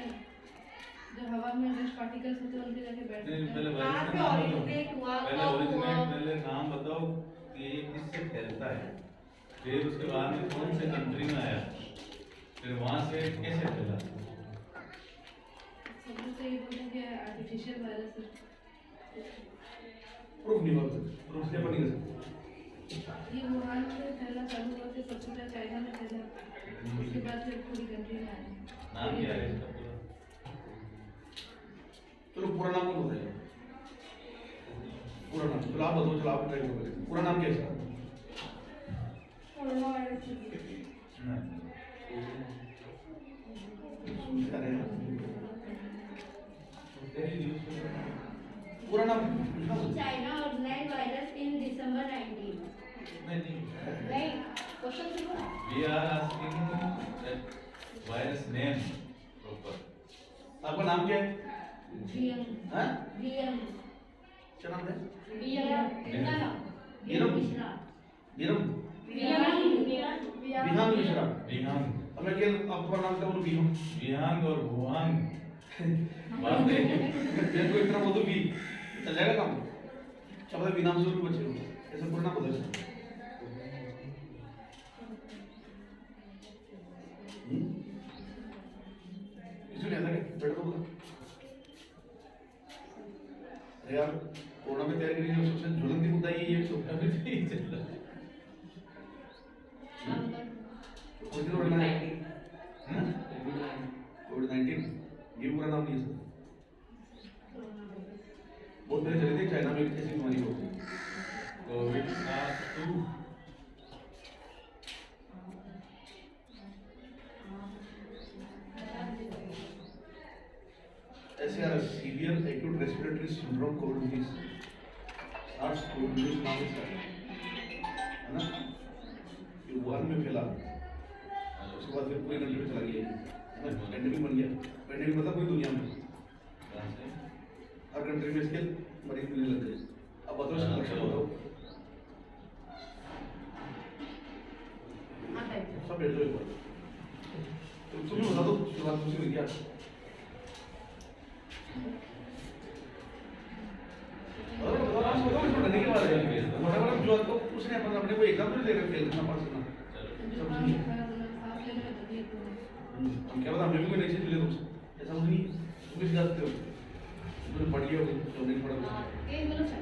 जो हवा में डस्ट पार्टिकल्स होते हैं उनके जाके बैठते नहीं हैं। पहले कहाँ वायरस से का नाम originate हुआ, बताओ, पहले कब ओरिजिनेट हुआ? पहले नाम बताओ कि ये किससे फैलता है, फिर उसके बाद में कौन से कंट्री में आया, फिर वहाँ से कैसे फैला। सबसे तो ये बोलते हैं कि आर्टिफिशियल वायरस है। प्रूफ नहीं हुआ, प्रूफ से अपन नहीं कर सकते। ये वुहान से फैलना चालू हुआ, फिर सबसे पहले चाइना में फैला, उसके बाद फिर पूरी कंट्री में आया। नाम क्या है इसका पूरा? चलो पूरा नाम कौन बताएगा? पूरा नाम चलो आप बताओ, चलो आप ट्राई करो, पूरा नाम क्या है इसका? कोरोना वायरस नहीं। क्या रहेगा? पूरा नाम पूछना मुझे। चाइना ऑर्गेनाइज वायरस इन दिसंबर 19। नहीं नहीं, क्वेश्चन सुनो ना। we are asking that virus name proper. आपका नाम क्या है? बीएम हाँ? बीएम क्या नाम है? बीएम इनका नाम बीरम? मिश्रा। बीरम? बीएम विहान मिश्रा। विहांग अब मैं क्या आपका नाम क्या बोलूं? विहान। विहांग और वुहांग बात है। मैं कोई इतना बोल दूं भी चल जाएगा काम। क्या पता विनाम से भी बचे हो, ऐसा पूरा नाम बता सकते। इसमें ऐसा क्या बैठ तो बोला अरे यार कोरोना में तैयारी करी जो सबसे ज्वलंती मुद्दा ये अभी तो यही चल रहा है। कोविड-19 ये पूरा नाम नहीं है सर। बहुत पहले चले थे चाइना में ऐसी बीमारी होती है। कोविड का 2 ऐसे यार सीवियर एक्यूट रेस्पिरेटरी सिंड्रोम कोविड-19 सार्स कोविड-19 नाम से है ना, ये वुहान में फैला, उसके बाद फिर पूरी कंट्री में चला गया, पेंडेमिक बन गया। पेंडेमिक मतलब पूरी दुनिया में हर कंट्री में इसके मरीज मिलने लग गए। अब बताओ इसका लक्षण बताओ। सब बैठ जाओ एक बार, तुम बता दो शुरुआत मुझसे हुई क्या? डरने की बात है, मतलब जो आपको उसने अपने को एग्जाम्पल दे रहे फेल करना पास करना। जुकाम बुखार मतलब सांस लेने में तकलीफ हो, हम क्या पता हमें भी कोई नई चीज मिले तुमसे, ऐसा कुछ नहीं। तुम किस जाते हो? तुमने पढ़ लिया होगा जो नहीं पढ़ा होगा। तेज बोलो सर।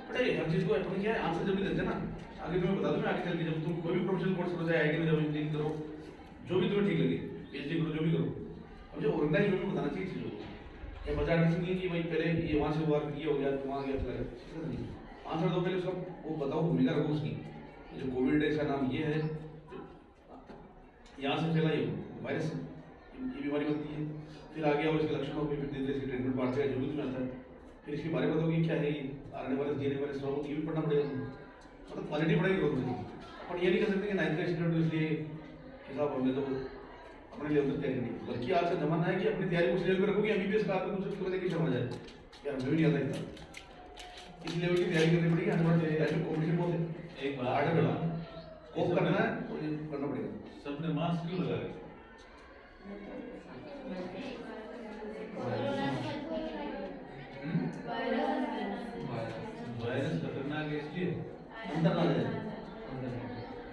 बड़े हर चीज को अपन क्या है आंसर जब भी देते हैं ना, आगे तुम्हें बता दूं मैं, आगे चल के जब तुम कोई भी प्रोफेशनल कोर्स करो, चाहे आईटी में जाओ, इंजीनियरिंग करो, जो भी तुम्हें ठीक लगे, पीएचडी करो, जो भी करो, अब जो ऑर्गेनाइज वे में बताना चाहिए चीजों को। ये मजाक नहीं है कि भाई पहले ये वहां से हुआ, ये हो गया, वहां गया, चला गया, ऐसा नहीं। आंसर दो पहले उसका, वो बताओ भूमिका रखो उसकी। जो कोविड है इसका नाम ये है, यहाँ से फैला ये वायरस, ये बीमारी बनती है, फिर आगे आओ इसके लक्षण हो गए, फिर धीरे धीरे इसकी ट्रीटमेंट बांटते हैं जो भी तुम्हें आता है, फिर इसके बारे में बताओ कि क्या है ये आरएनए वायरस, डीएनए वायरस, ये भी पढ़ना पड़ेगा तुम्हें। मतलब क्वालिटी बढ़ेगी ग्रोथ में। अपन ये नहीं कर सकते कि 9th का स्टूडेंट इसलिए हिसाब होंगे तो अपने लेवल तक तैयारी नहीं, बल्कि आज का जमाना है कि अपनी तैयारी उस लेवल पे रखो कि एमबीबीएस का आदमी दूसरे को देख के समझ जाए यार हमें भी नहीं आता इतना। इस लेवल की तैयारी करनी पड़ेगी, हमारे ऐसे कॉम्पिटिशन बहुत है, एक बात आगे बढ़ना कोप करना है तो ये करना पड़ेगा। सबने मास्क क्यों लगा रखा? वायरस खतरनाक है इसलिए अंदर ना जाए।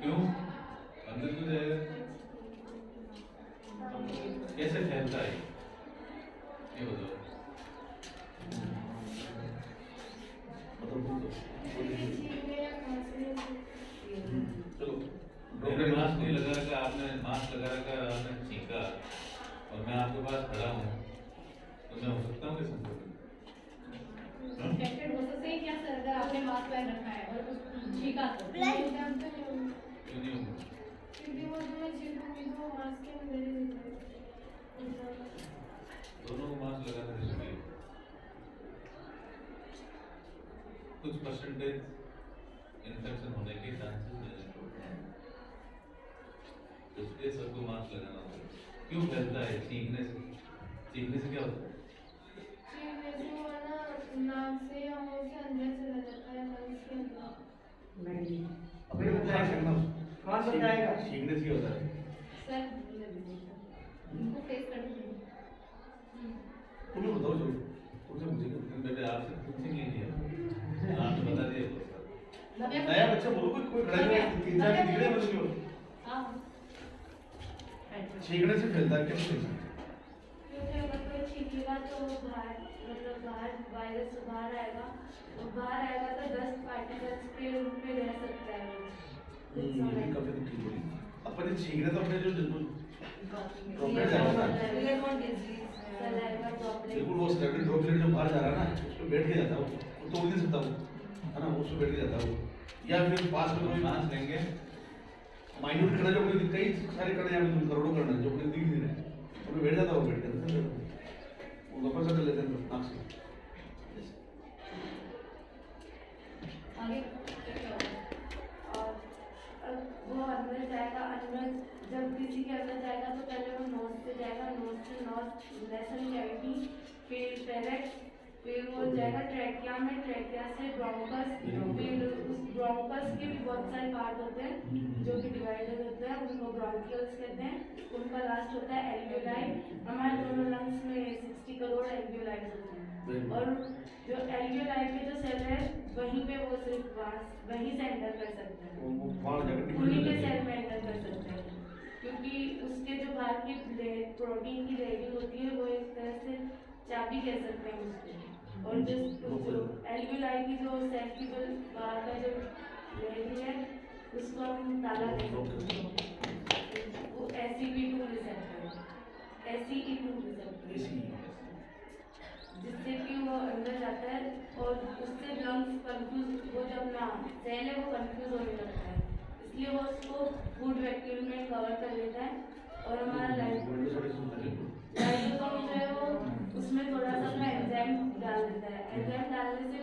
क्यों अंदर क्यों जाएगा? कैसे फैलता है ये बताओ। चलो मैंने मास्क नहीं लगा रखा, आपने मास्क लगा रखा, आपने छींका और मैं आपके पास खड़ा हूँ तो मैं हो सकता हूँ कि संक्रमित? इन्फेक्टेड हो सकते हैं क्या सर अगर आपने मास्क पहन रखा है और उस छींका तो? क्यों नहीं होगा? क्योंकि वो जो मैं छींकूंगी तो मास्क के अंदर ही दोनों को मास्क लगाना जरूरी है। कुछ परसेंटेज इन्फेक्शन होने के चांसेस होते हैं। इसलिए सबको मास्क लगाना होता है। क्यों फैलता है? छींकने से क्या होता है? छींकने से वो ना नाक से या मुंह से अंदर चला जाता है, लंग्स के अंदर। नहीं अपने बुखार से ना कौन बताएगा? सीखने से होता है। सर उनको फेस कर दीजिए। तुम्हें बताओ चलो तुमसे पूछेंगे। बेटे आपसे पूछेंगे नहीं, आप तो बता दिए तो सर। नया बच्चा बोलो कोई खड़ा है 3-4 दिन दिख रहे हैं। हाँ छींकने से फैलता है। कैसे फैलता है? क्योंकि अगर कोई छींकेगा तो बाहर वायरस बाहर आएगा, तो बाहर आएगा तो डस्ट पार्टिकल्स के रूप में रह सकता है वो। ये काफी तो ठीक बोली। अपन छींकने तो अपने जो ड्रॉपलेट जा रहा है एयरबोर्न डिजीज सलाइवा ड्रॉपलेट। बिल्कुल वो स्टेबल ड्रॉपलेट जो बाहर जा रहा है ना उस पे बैठ के जाता है वो तो नहीं सकता वो, है ना, उस पे बैठ के जाता है वो। या फिर पास में कोई सांस लेंगे माइन्यूट कण जो अपने कई सारे कण यहाँ पे करोड़ों कण जो अपने दिख नहीं रहे उसमें बैठ जाता है वो, बैठ के वो वापस कर लेते हैं नाक से। आगे और वो अंदर जाएगा, अंदर जब किसी के अंदर जाएगा तो पहले वो नोज से जाएगा, नोज से नोज नेसल कैविटी, फिर फेरेक्स, फिर वो जाएगा ट्रैकिया में, ट्रैकिया से ब्रोंकस, फिर उस ब्रोंकस के भी बहुत सारे पार्ट होते हैं जो कि डिवाइडेड होते हैं, उनको ब्रोंकियल्स कहते हैं। उनका लास्ट होता है एल्वियोलाई। हमारे दोनों लंग्स में 60 करोड़ एल्वियोलाइज होते हैं और जो एल्वियोलाई के जो सेल है वहीं पे वो सिर्फ वहीं से एंटर कर सकते हैं, उन्हीं के सेल में एंटर कर सकते हैं, क्योंकि उसके जो बाहर की प्रोटीन की लेयरिंग होती है वो एक तरह से चाबी कह सकते हैं उसको। और जो एल्वियोलाई की जो सेल की जो बाहर का जो लेयरिंग है उसको हम ताला कह सकते हैं। वो SEP2 रिसेप्टर, SEP2 रिसेप्टर, जिससे कि वो अंदर जाता है और उससे लंग्स कंफ्यूज, वो जो अपना सेल है वो कंफ्यूज होने लगता है, इसलिए वो उसको फूड वैक्यूल में कवर कर लेता है। और हमारा लाइसोसोम जो है वो उसमें थोड़ा सा अपना एंजाइम डाल देता है। एंजाइम डालने से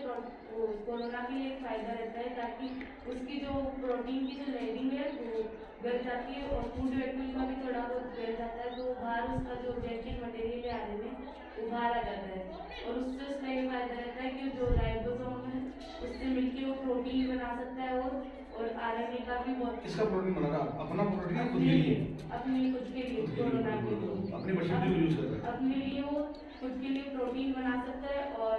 कोरोना के लिए एक फायदा रहता है, ताकि उसकी जो प्रोटीन की जो लेयरिंग है वो गल जाती है और फूड वैक्यूल का भी थोड़ा बहुत गल जाता है, तो बाहर उसका जो जेनेटिक मटेरियल है आने में वो बाहर आ जाता है। और उससे उसका ये फायदा रहता है कि जो राइबोसोम है उससे मिलके वो प्रोटीन बना सकता है और RNA का भी बहुत। किसका प्रोटीन बना रहा? अपना प्रोटीन है खुद के लिए? अपने खुद के लिए, कोरोना के लिए अपनी मशीन भी यूज कर रहा है। अपने लिए वो खुद के लिए प्रोटीन बना सकता है और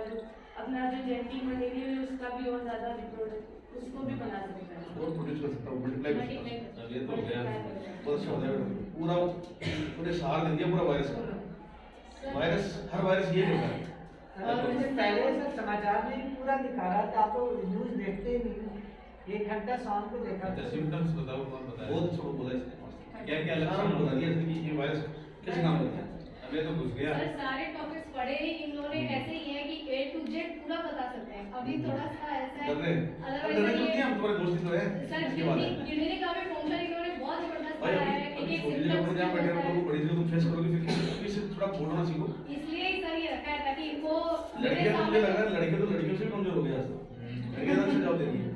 अपना जो जेनेटिक मटेरियल है उसका भी और ज़्यादा रिप्रोडक्ट उसको भी बना सकता है और प्रोड्यूस कर सकता हूँ, मल्टीप्लाई कर सकता हूँ। अब ये तो हो गया। बहुत अच्छा होता है। पूरा पूरे सार दे दिया पूरा वायरस का। वायरस हर वायरस ये होता है। मुझे पहले से समाचार में भी पूरा दिखा रहा था, आप तो न्यूज़ देखते ही नहीं, 1 घंटा शाम को देखा अच्छा था। सिम्टम्स बताओ, कौन बताया? बहुत अच्छा बोला इसने। क्या लक्षण बता दिया कि ये वायरस कैसे काम करता है। अब ये तो घुस गया। सर सारे टॉपिक्स पढ़े ही इन लोगों ने ऐसे ही है कि A to Z पूरा बता सकते हैं। अभी थोड़ा सा ऐसा है, डर रहे हैं। अब डरने की नहीं, हम तुम्हारे दोस्ती तो है। सर इसके बाद है। गिनने का भी फॉर्मूला इन्होंने बहुत जबरदस्त भाई बताया है अभी कि एक छोटी जगह पर जहाँ बैठे सिम्टम्स हो तो बड़ी जगह तुम फेस करोगे फिर इससे थोड़ा बोलना सीखो। इसलिए ही सर ये रखा है ताकि इनको लड़कियां तो मुझे लग रहा है लड़के तो लड़कियों से भी कमजोर हो गए आज तो। लड़कियां तो अच्छा जवाब दे रही है।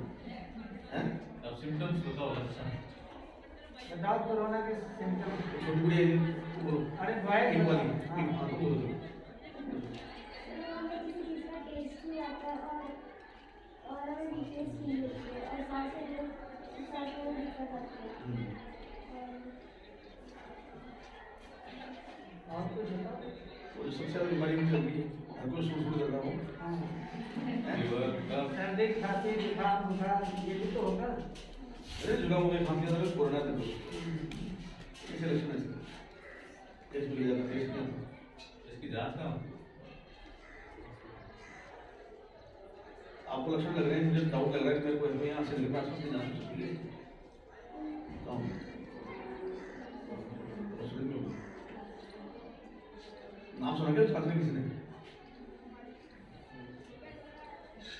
हैं? अब सिम्टम्स बताओ लक्षण। बताओ कोरोना के सिम्टम। छोटी बुढ़ी है तो बोलो। अरे वायरस पिंक वाली, हाँ। पिंक, हाँ तो बोलो चलो। हमें किसी चीज़ का टेस्ट नहीं आता और हमें वीकनेस फील होती है और सांस में दिक्कत आती है। और कुछ बताओ। तो सबसे ज्यादा बीमारी भी चल रही है। हर कोई सुन कर रहा हूँ। हाँ। फीवर कफ सर्दी खांसी जुकाम बुखार ये भी तो होगा। अरे जुकाम हो गया, खांसी आ रहा है, कोरोना दे दो। कैसे लक्षण है इसके? टेस्ट मिल जाता है, टेस्ट नहीं आता। इसकी जांच कहाँ होती है? आपको लक्षण लग रहे हैं, मुझे डाउट लग रहा है कि मेरे को यहाँ से मेरे पास में जाना चाहिए। कौन? हॉस्पिटल में हो। नाम सुना क्या छात्र किसी ने?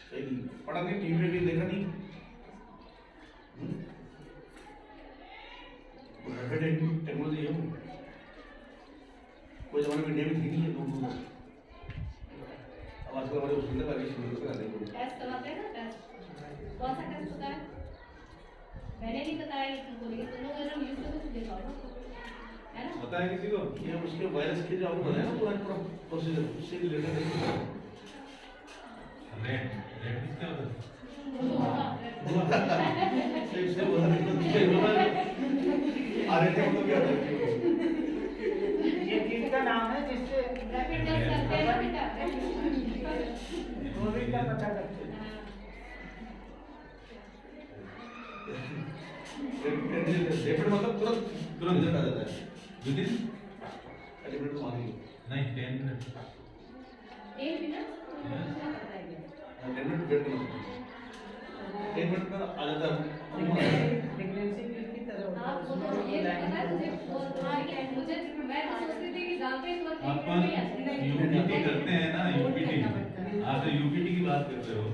सही पढ़ा नहीं, टीवी में भी देखा नहीं। टेक्नोलॉजी है वो। कोई जमाने में इंडिया में थी नहीं है दूर दूर। अब आजकल हमारे हॉस्पिटल का शुरू कर रहे हैं। टेस्ट करवाते हैं ना, टेस्ट कौन सा टेस्ट होता है? दिक्कत आएगी तुमको, लेकिन तुम लोग अगर न्यूज़ पे कुछ देखा हो है ना। पता है किसी को? ये उसके वायरस के जो आपको बताया ना पूरा प्रोसीजर, उससे रिलेटेड है। रेड किसका होता है? से बोला अरे देखो क्या होता है। ये किट का नाम है जिससे रैपिड टेस्ट करते हैं ना बेटा, कोविड का पता करते हैं। रेपिड मतलब तुरंत रिजल्ट आ जाता है विदिन 10 मिनट में। नहीं 10 मिनट। 1 मिनट 10 मिनट वेट करना पड़ता है, 10 मिनट में आ जाता है। प्रेगनेंसी किट की तरह होता है, आप उसमें बोलो ये लाइन पता है मुझे, मुझे मैं तो सोचती थी कि जानते हैं तो अपन यूपीटी करते हैं ना, यूपीटी आप तो यूपीटी की बात करते हो।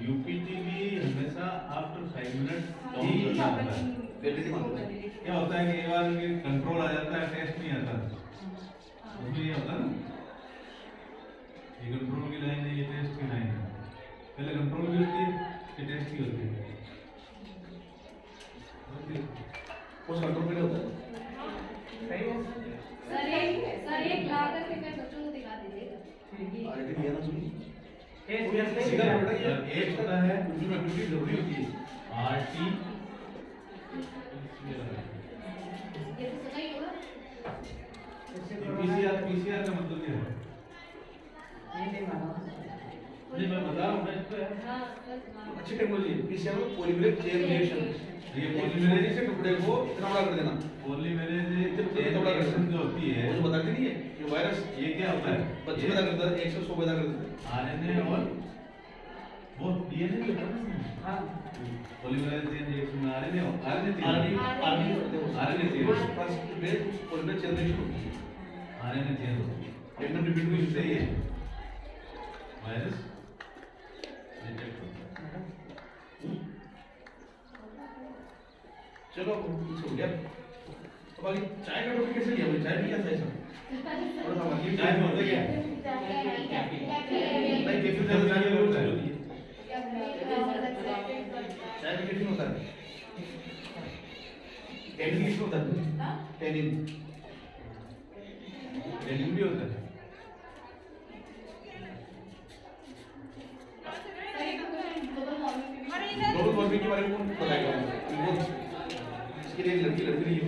यूपीटी भी हमेशा आफ्टर 5 मिनट काउंट करना होता है। वैलिडिटी मांगता है। क्या होता है कि एक बार कंट्रोल आ जाता है, टेस्ट नहीं आता, उसमें ये होता है ना, ये कंट्रोल की लाइन है, ये टेस्ट की लाइन है। पहले कंट्रोल की होती है, ये टेस्ट की होती है। उस कंट्रोल में होता है। सही है सर एक ला करके मैं बच्चों को दिखा दीजिएगा। आरटी दिया ना सुनी। सीधा बेटा ये एक होता है उसमें एक्टिविटी जरूरी होती है। आरटी, ये तो सुना ही होगा। पीसीआर का मतलब क्या है? ये नहीं माना। नहीं मैं बता रहा हूँ, मैं इसको है। हाँ बस अच्छी टेक्नोलॉजी है। पीसीआर में पॉलीमरेज चेन रिएक्शन, ये पॉलीमरेज से टुकड़े को इतना बड़ा कर देना। पॉलीमरेज रिएक्शन जो होती है, मुझे बताती नहीं है ये वायरस ये क्या होता है? बच्चे पैदा करता है, 100 पैदा कर देता है। आरएनए और वो डीएनए भी होता है ना, हाँ पॉलीमरेज चेन रिएक्शन में RNA RNA chain first base polymerase chain reaction होती है। आरएनए चेन होती है। एकदम रिपीट में इससे ये वायरस डिटेक्ट होता है। चलो इसको हो गया। अब आगे चाय का टॉपिक कैसे लिया भाई? चाय भी क्या था ऐसा? थोड़ा सा मतलब चाय में होता क्या है? नहीं कैफीन ज्यादा चाय में होता है। चाय में कैफीन होता है। टैनिन किसमें होता है? टैनिन। टैनिन भी होता है। ग्लोबल वार्मिंग के बारे में कौन बताएगा? इसके लिए लड़की नहीं है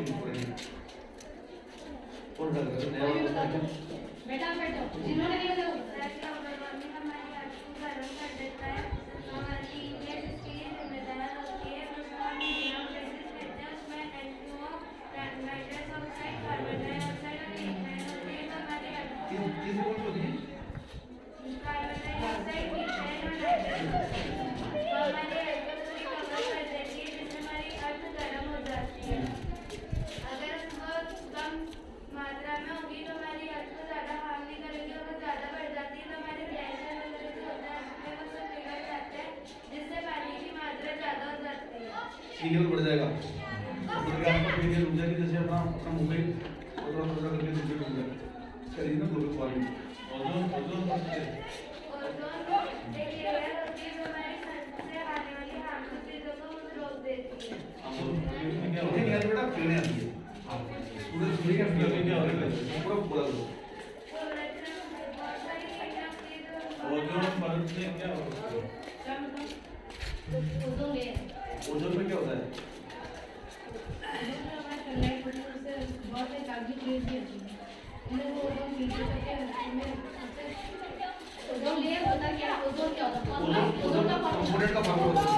कौन कर रहा है? नया वाला बताएगा। बेटा बैठो, जिन्होंने नहीं बताया किस कौन सी होती है? मात्रा में होगी तो हमारी हेल्थ को ज़्यादा हार्म नहीं करेगी, और वो ज़्यादा बढ़ जाती है तो हमारे कैल्शियम वगैरह जो होता है उसमें वो सब बिगड़ जाते हैं, जिससे पानी की मात्रा ज़्यादा हो जाती है। सी लेवल बढ़ जाएगा। मतलब कि आपका पीरियड रुक जाएगी, जैसे अपना मोबाइल थोड़ा करके दूसरे रुक जाए। शरीर में ग्लोबल वार्मिंग। ओजोन एक लेयर होती है जो हमारी सन से आने वाली हार्मफुल चीज़ों को रोक देती है। उसमें क्या मुझे होता क्या है? बेटा किरणें आती है। सूरज का सूर्य क्या होता है? पूरा पूरा बहुत सारी चीज़ें होती है जो ओजोन परत से क्या होता है? Ozone layer. ओजोन में क्या होता है? बहुत से कागजी प्लेट भी होती है, उन्हें वो ओजोन नीचे करके ओजोन लेयर होता क्या है? ओजोन क्या होता है? ओजोन ओजोन का कंपोनेंट का भाग होता है।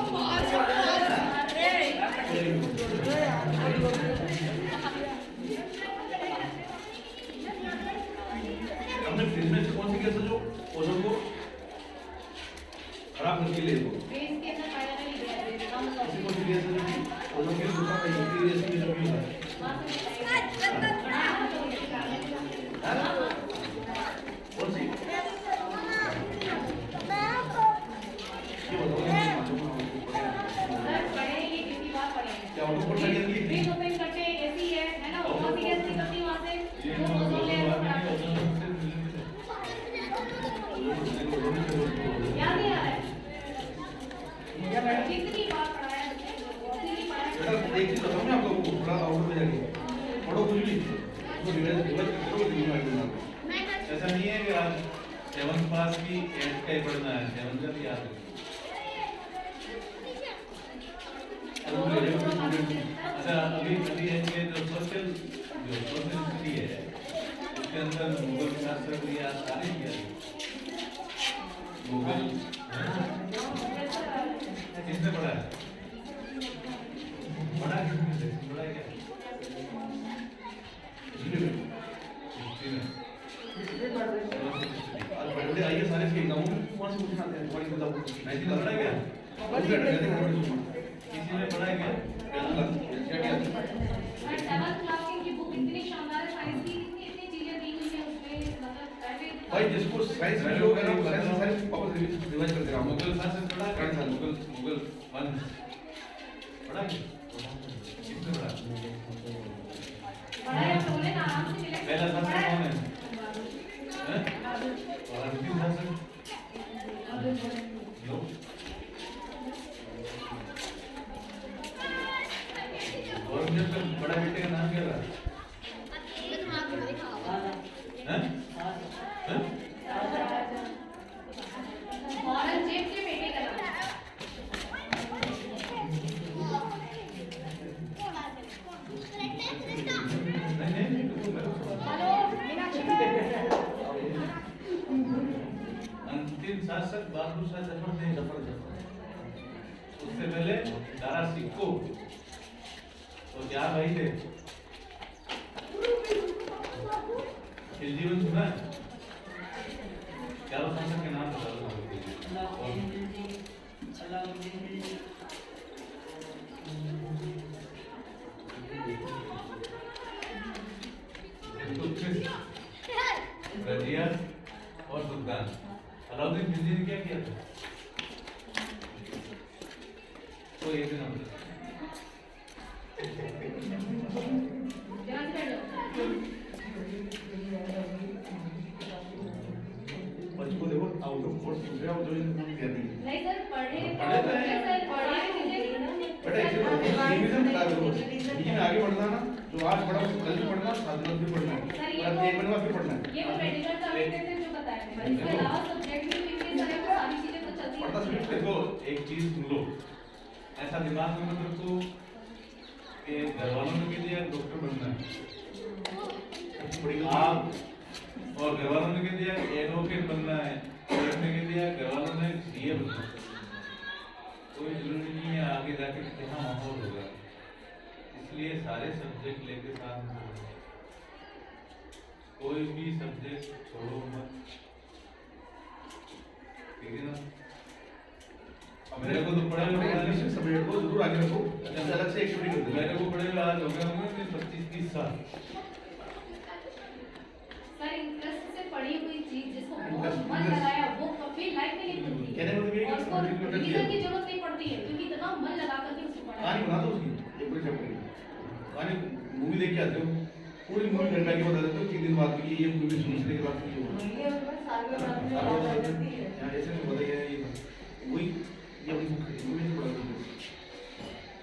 हमने फ्रिज में से कौन सी गैस है जो ओजोन को खराब करके ले वो ब्रेन के अंदर पाया नहीं गया है, इसका मतलब ऐसी कौन सी गैस है जो ओजोन के दूसरा बैक्टीरिया से जो भी है कौन सी ये बताओ सर पढ़े ये कितनी बार पढ़े हैं? क्या ऑटो पर लगी है ब्रेन ओपन करते ऐसी है ना, वो सी गैस निकलती वहां से, वो ओजोन लेयर को खराब करती है। याद नहीं आ रहा है? कितनी बार पढ़ाया है? कितनी बार पढ़ाया है? एक चीज बताऊं मैं आप लोगों को, थोड़ा आउट में जाके पढ़ो कुछ भी, उसको रिवाइज करते रहो, रिव्यू आएगा ना। ऐसा नहीं है कि आप 7th पास की 8th का ही पढ़ना है, 7th का भी याद रखिए। अच्छा अभी ये जो सोशल स्टडी है उसके अंदर मुगल शासक या सारे किया मुगल किसने पढ़ा है? पढ़ा किसने? पढ़ा है क्या? आज बड़े आइए सारे के एग्जाम में कौन से क्वेश्चन आते हैं तुम्हारी बताओ। नहीं पढ़ा क्या? किसी ने पढ़ा है क्या? और 7th क्लास की बुक इतनी शानदार है, साइंस की इतनी चीजें दी हुई है उसमें, मतलब ऐसे भाई जिसको साइंस में लोग है ना वो साइंस सारे वापस रिवाइज करते रहो। मुगल शासक पढ़ा है? मुगल वंश पढ़ा है? किसने पढ़ा? पढ़ा है, बोले ना आराम से मिले। पहला शासक कौन है? हैं? और अंतिम शासक? लो। और जब बड़ा बेटे का नाम क्या रहा? हैं? हैं? औरंगजेब के बेटे का नाम। नहीं हेलो मीनाक्षी मैम। अंतिम शासक बहादुर शाह जफर थे। उससे पहले दारा सिक्को तो क्या भाई थे? खिलजीवन सुना है? क्या शासक के नाम बता दो। रजिया और सुल्तान। अलाउद्दीन खिलजी ने क्या किया था? तो एक नाम ध्यान से बैठो। बच्चों को देखो आउट ऑफ कोर्स पूछ रहे हो जो इनको कहती है। नहीं सर पढ़े पढ़े तो हैं। सर पढ़े मुझे बेटा ऐसे रिवीजन बता दो। ये में आगे बढ़ना ना, जो आज पढ़ा उसको कल भी पढ़ना, साथ में भी पढ़ना है, और एक महीने बाद फिर पढ़ना है। ये वो मेडिकल सब्जेक्ट थे जो बताए थे, इसके अलावा सब्जेक्ट में भी इतनी सारी चीजें तो चलती पढ़ता हैं। सुनिए देखो एक चीज सुन लो, ऐसा दिमाग में मत रखो कि घर वालों ने कह दिया डॉक्टर बनना है आप, और घर वालों ने कह दिया एडवोकेट बनना है, और एक ने कह दिया घर वालों ने सीए बनना है। कोई जरूरी नहीं है आगे जाके कितना माहौल होगा, इसलिए सारे सब्जेक्ट लेके साथ में पढ़ो। कोई भी सब्जेक्ट छोड़ो मत, ठीक है ना? मेरे को तो पढ़े हुए सब्जेक्ट को जरूर आगे रखो, अलग से एक्टिविटी करते मेरे को पढ़े हुए आज हो गए होंगे 25-30 साल। सर इंटरेस्ट से पढ़ी हुई चीज जिसको बहुत Interest- मन लगाया वो कभी लाइफ में नहीं भूलती कहने का मतलब ये है कि और उसको particular रिवीजन चीज़- की जरूरत नहीं पड़ती है क्योंकि इतना मन लगा करके उसको पढ़ा कहानी बना दो उसकी एक पूरे चैप्टर की कहानी। मूवी देख के आते हो, पूरी मूवी घंटा की बता देते हो, 3 दिन बाद की ये मूवी सुनने के बाद की ये होगा। ये उनमें साल में बाद में याद आ जाती है। यहाँ ऐसे नहीं बताइए ये वही ये अपनी बुक है मूवी से पढ़ा दो।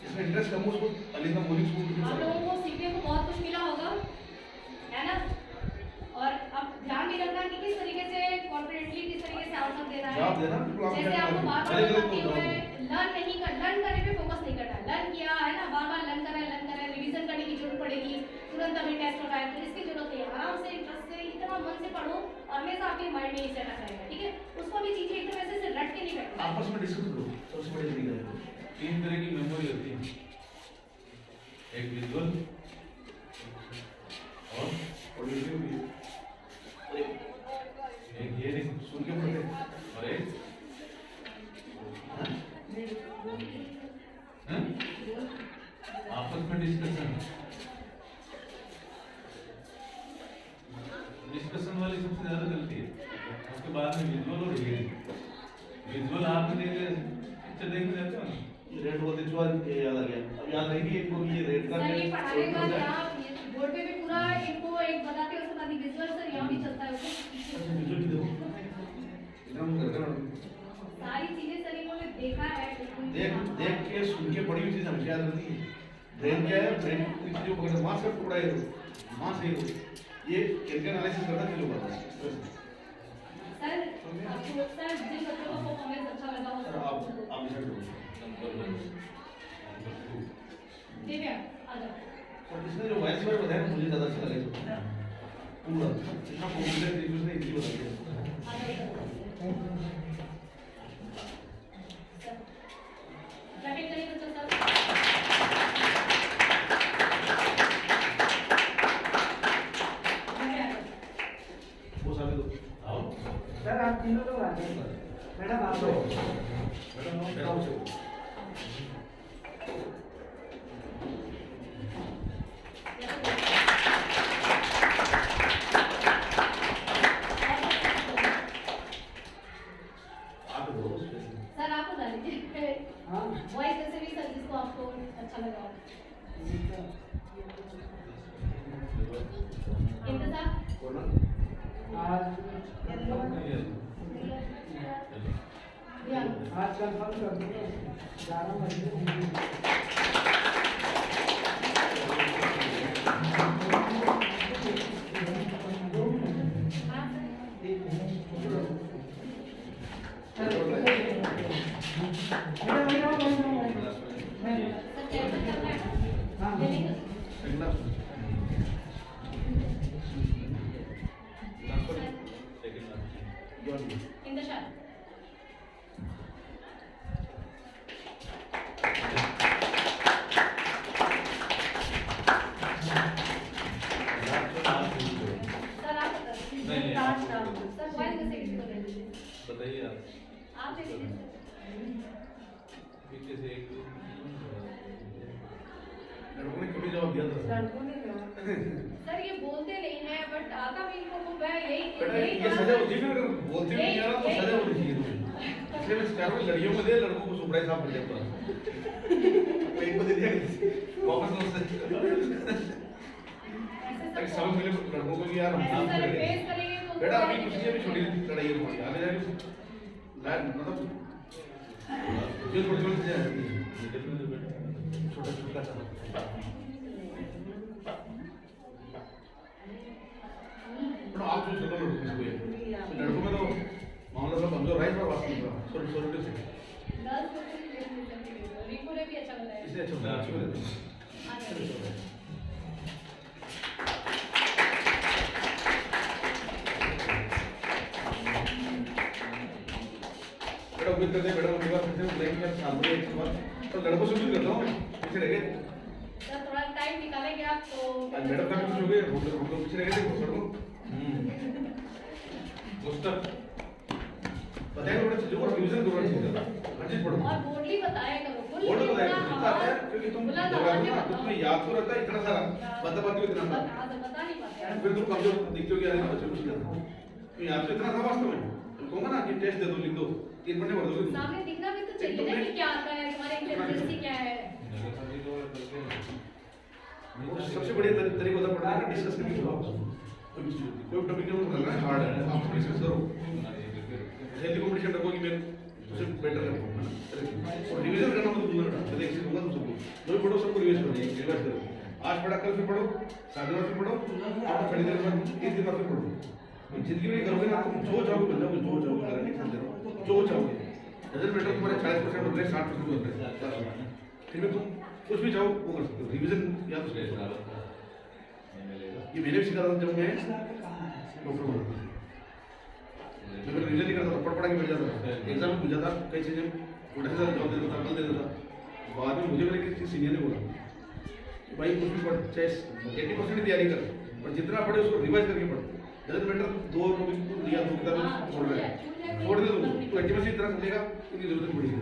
इसमें इंटरेस्ट कम हो उसको अलीना मौलिक स्कूल में आप लोगों को सीखने को बहुत कुछ मिला होगा है ना। और अब ध्यान भी रखना कि किस तरीके से कॉन्फिडेंटली किस तरीके से आंसर देना है। जवाब देना बिल्कुल आप जैसे आपको बार बार गलत बताती को हूँ मैं, लर्न करने पे फोकस नहीं करना। लर्न किया है ना, बार बार लर्न करा है, रिवीजन करने की जरूरत पड़ेगी, तुरंत अभी टेस्ट होता है तो इसकी जरूरत नहीं है। आराम से इंटरेस्ट से इतना मन से पढ़ो और हमेशा आपके माइंड में ही सेट करेगा, ठीक है। उसको भी चीजें एकदम ऐसे से रट के नहीं बैठना। आपस में डिस्कस करो, सबसे बड़ी तरीका है। 3 तरह की मेमोरी होती है, एक विजुअल और ऑडियो भी एक हियरिंग सुन के पढ़ते हैं। और एक आपस में डिस्कशन वाली सबसे ज्यादा गलती है। उसके बाद में विजुअल और हियरिंग। विजुअल आप पिक्चर देखने जाते हो ना, रेड बहुत जो याद आ गया, अब याद रहेगी इनको ये रेड का सर ये पढ़ाने के बाद यहाँ बोर्ड पे भी पूरा इनको एक बताते हैं, उसके बाद विजुअल सर यहाँ भी चलता है उसको। विजुअल भी देखो इतना हम करते हैं। सारी चीजें सर इन्होंने देखा है देख देख के सुन के पढ़ी हुई चीज हमेशा याद रहती है। ब्रेन क्या है, ब्रेन जो पकड़े मांस का टुकड़ा है, मांस है ये केमिकल एनालिसिस करता है, लोग आता है। सर आपको सर जिन बच्चों का परफॉर्मेंस अच्छा लगा हो सर आप डिसाइड करो। दिव्या आ जाओ। और इसने जो वायस बार बताया मुझे ज़्यादा अच्छा लगा इसको पूरा इतना कॉन्फिडेंस रिव्यूज ने इजीली बता दिया। आ जाओ सर ब्रैकेट करिए बच्चों सर। वो सामने दो आओ सर आप तीनों लोग आ जाइए। मैडम आप लोग मैडम आओ से आप दो सर आप बता दीजिए हाँ वॉइस कैसे भी सर जिसको आपको अच्छा लगा हो। इंतजार बोलना आज ध्यान आज कंफर्म कर दो 11 बजे। हाँ सर कैसा चल रहा है हाँ अगला इंतजार सर आप नहीं, सर वॉइस कैसे किसी को दे दीजिए बताइए आप दे दीजिए पीछे से एक लड़कों ने कभी जवाब दिया था सर ये बोलते नहीं है बट आता भी इनको खूब है यही बेटा ये सजा होती है, फिर बोलते नहीं आ रहा तो सजा होनी चाहिए तुम्हें। इसलिए मैं सिखा रहा हूँ लड़कियों को दे, लड़कों को सरप्राइज आप कर देता एक को दे दिया वापस उससे ताकि सब मिले लड़कों को भी यार हम काम सर करें। फेस करेंगे तो बेटा अभी कुछ नहीं, अभी छोटी लड़ाई है तुम्हारी आगे जाके लाइन मतलब जो थोड़ी थोड़ी चीजें आती हैं छोटा छोटा सा बड़ा आप जो छोटा लड़कों में से लड़कों में तो मामला सब कमजोर है, इस बार वास्तव में सॉरी सॉरी से गर्ल्स को भी रिंकू ने भी अच्छा बताया इससे अच्छा होता है, अच्छी हो जाती है। आ जाइए बेटा उम्मीद करते हैं बेटा उनके बाद फिर से लाइन में सामने एक बार तो लड़कों से उम्मीद करता हूँ पीछे रह गए सर थोड़ा टाइम निकालेंगे आप तो आज मैडम का भी कुछ हो गया हम लोग पीछे रह गए थे सड़कों पुस्तक बताया थोड़ा चीजों को रिवीजन करना चाहिए हर चीज पढ़ो और बोर्डली बताया करो फुल बोर्ड बताया कितना आता है क्योंकि तुम जब ना तुम्हें याद तो रहता है इतना सारा बता पाती हो इतना सारा बता नहीं पाते फिर तुम कमजोर दिखते हो कि अरे बच्चे कुछ नहीं तो याद तो इतना था वास्तव में तुम कहूँगा ना कि टेस्ट दे दो लिख दो 3 पन्ने भर दोगे तुम सामने दिखना भी तो चाहिए ना कि क्या आता है तुम्हारी इंटेलिजेंसी क्या है वो सबसे बढ़िया तरीका होता है पढ़ने का डिस्कस करके पढ़ो कोई टॉपिक जो पढ़ना है हार्ड है आप डिस्कस करो हेल्दी कंपटीशन रखो कि मैं तुझसे बेटर कर पाऊँ और रिवीजन करना मतलब दूर ना मैं एक चीज दूंगा तुम सबको जो भी पढ़ो सबको रिवाइज करो रिवाइज करो आज पढ़ा कल फिर पढ़ो सात दिन फिर पढ़ो आप थोड़ी देर बाद 3 दिन बाद फिर पढ़ो जिंदगी में करोगे ना तुम जो चाहोगे बन जाओगे जो चाहोगे गारंटी समझ रहा जो चाहोगे डजंट मैटर तुम्हारे 40% बन रहे 60% बन रहे फिर भी तुम कुछ भी चाहो वो कर सकते हो रिवीजन या तो ये मैंने भी सीखा था जब मैं डॉक्टर बना था मैं रिवीजन नहीं करता था पढ़ के बैठ जाता था एग्जाम में पूछ जाता कई चीजें उल्टा से जवाब देता था कल दे देता बाद में मुझे मेरे किसी सीनियर ने बोला कि भाई कुछ भी पढ़ चाहे 80% की तैयारी कर पर जितना पढ़े उसको रिवाइज करके पढ़ डजंट मैटर 2 टॉपिक या 2 किताबें छोड़ रहे हैं छोड़ दे तो 80% इतना समझेगा उसकी जरूरत पड़ेगी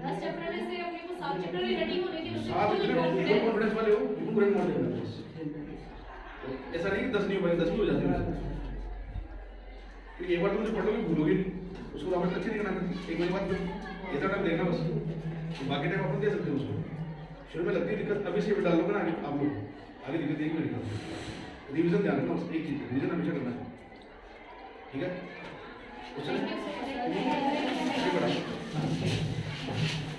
10 चैप्टर में से अपने को 7 चैप्टर ही रेडी होने की उससे आप इतने फुल कॉन्फिडेंस वाले हो कि पूरे मोड़ देंगे ऐसा नहीं कि 10 नहीं हो पाएंगे 10 भी हो जाते हैं क्योंकि एक बार तुम जो पढ़ोगे भूलोगे नहीं उसको वापस अच्छे नहीं करना एक महीने बाद फिर इतना टाइम देना बस तो बाकी टाइम अपन दे सकते हो उसको शुरू में लगती है दिक्कत अभी से डाल लोगे ना आगे आप लोग आगे दिक्कत देगी मेरी रिवीजन ध्यान रखना बस एक चीज रिवीजन हमेशा करना है ठीक है Thank you so much. ठीक है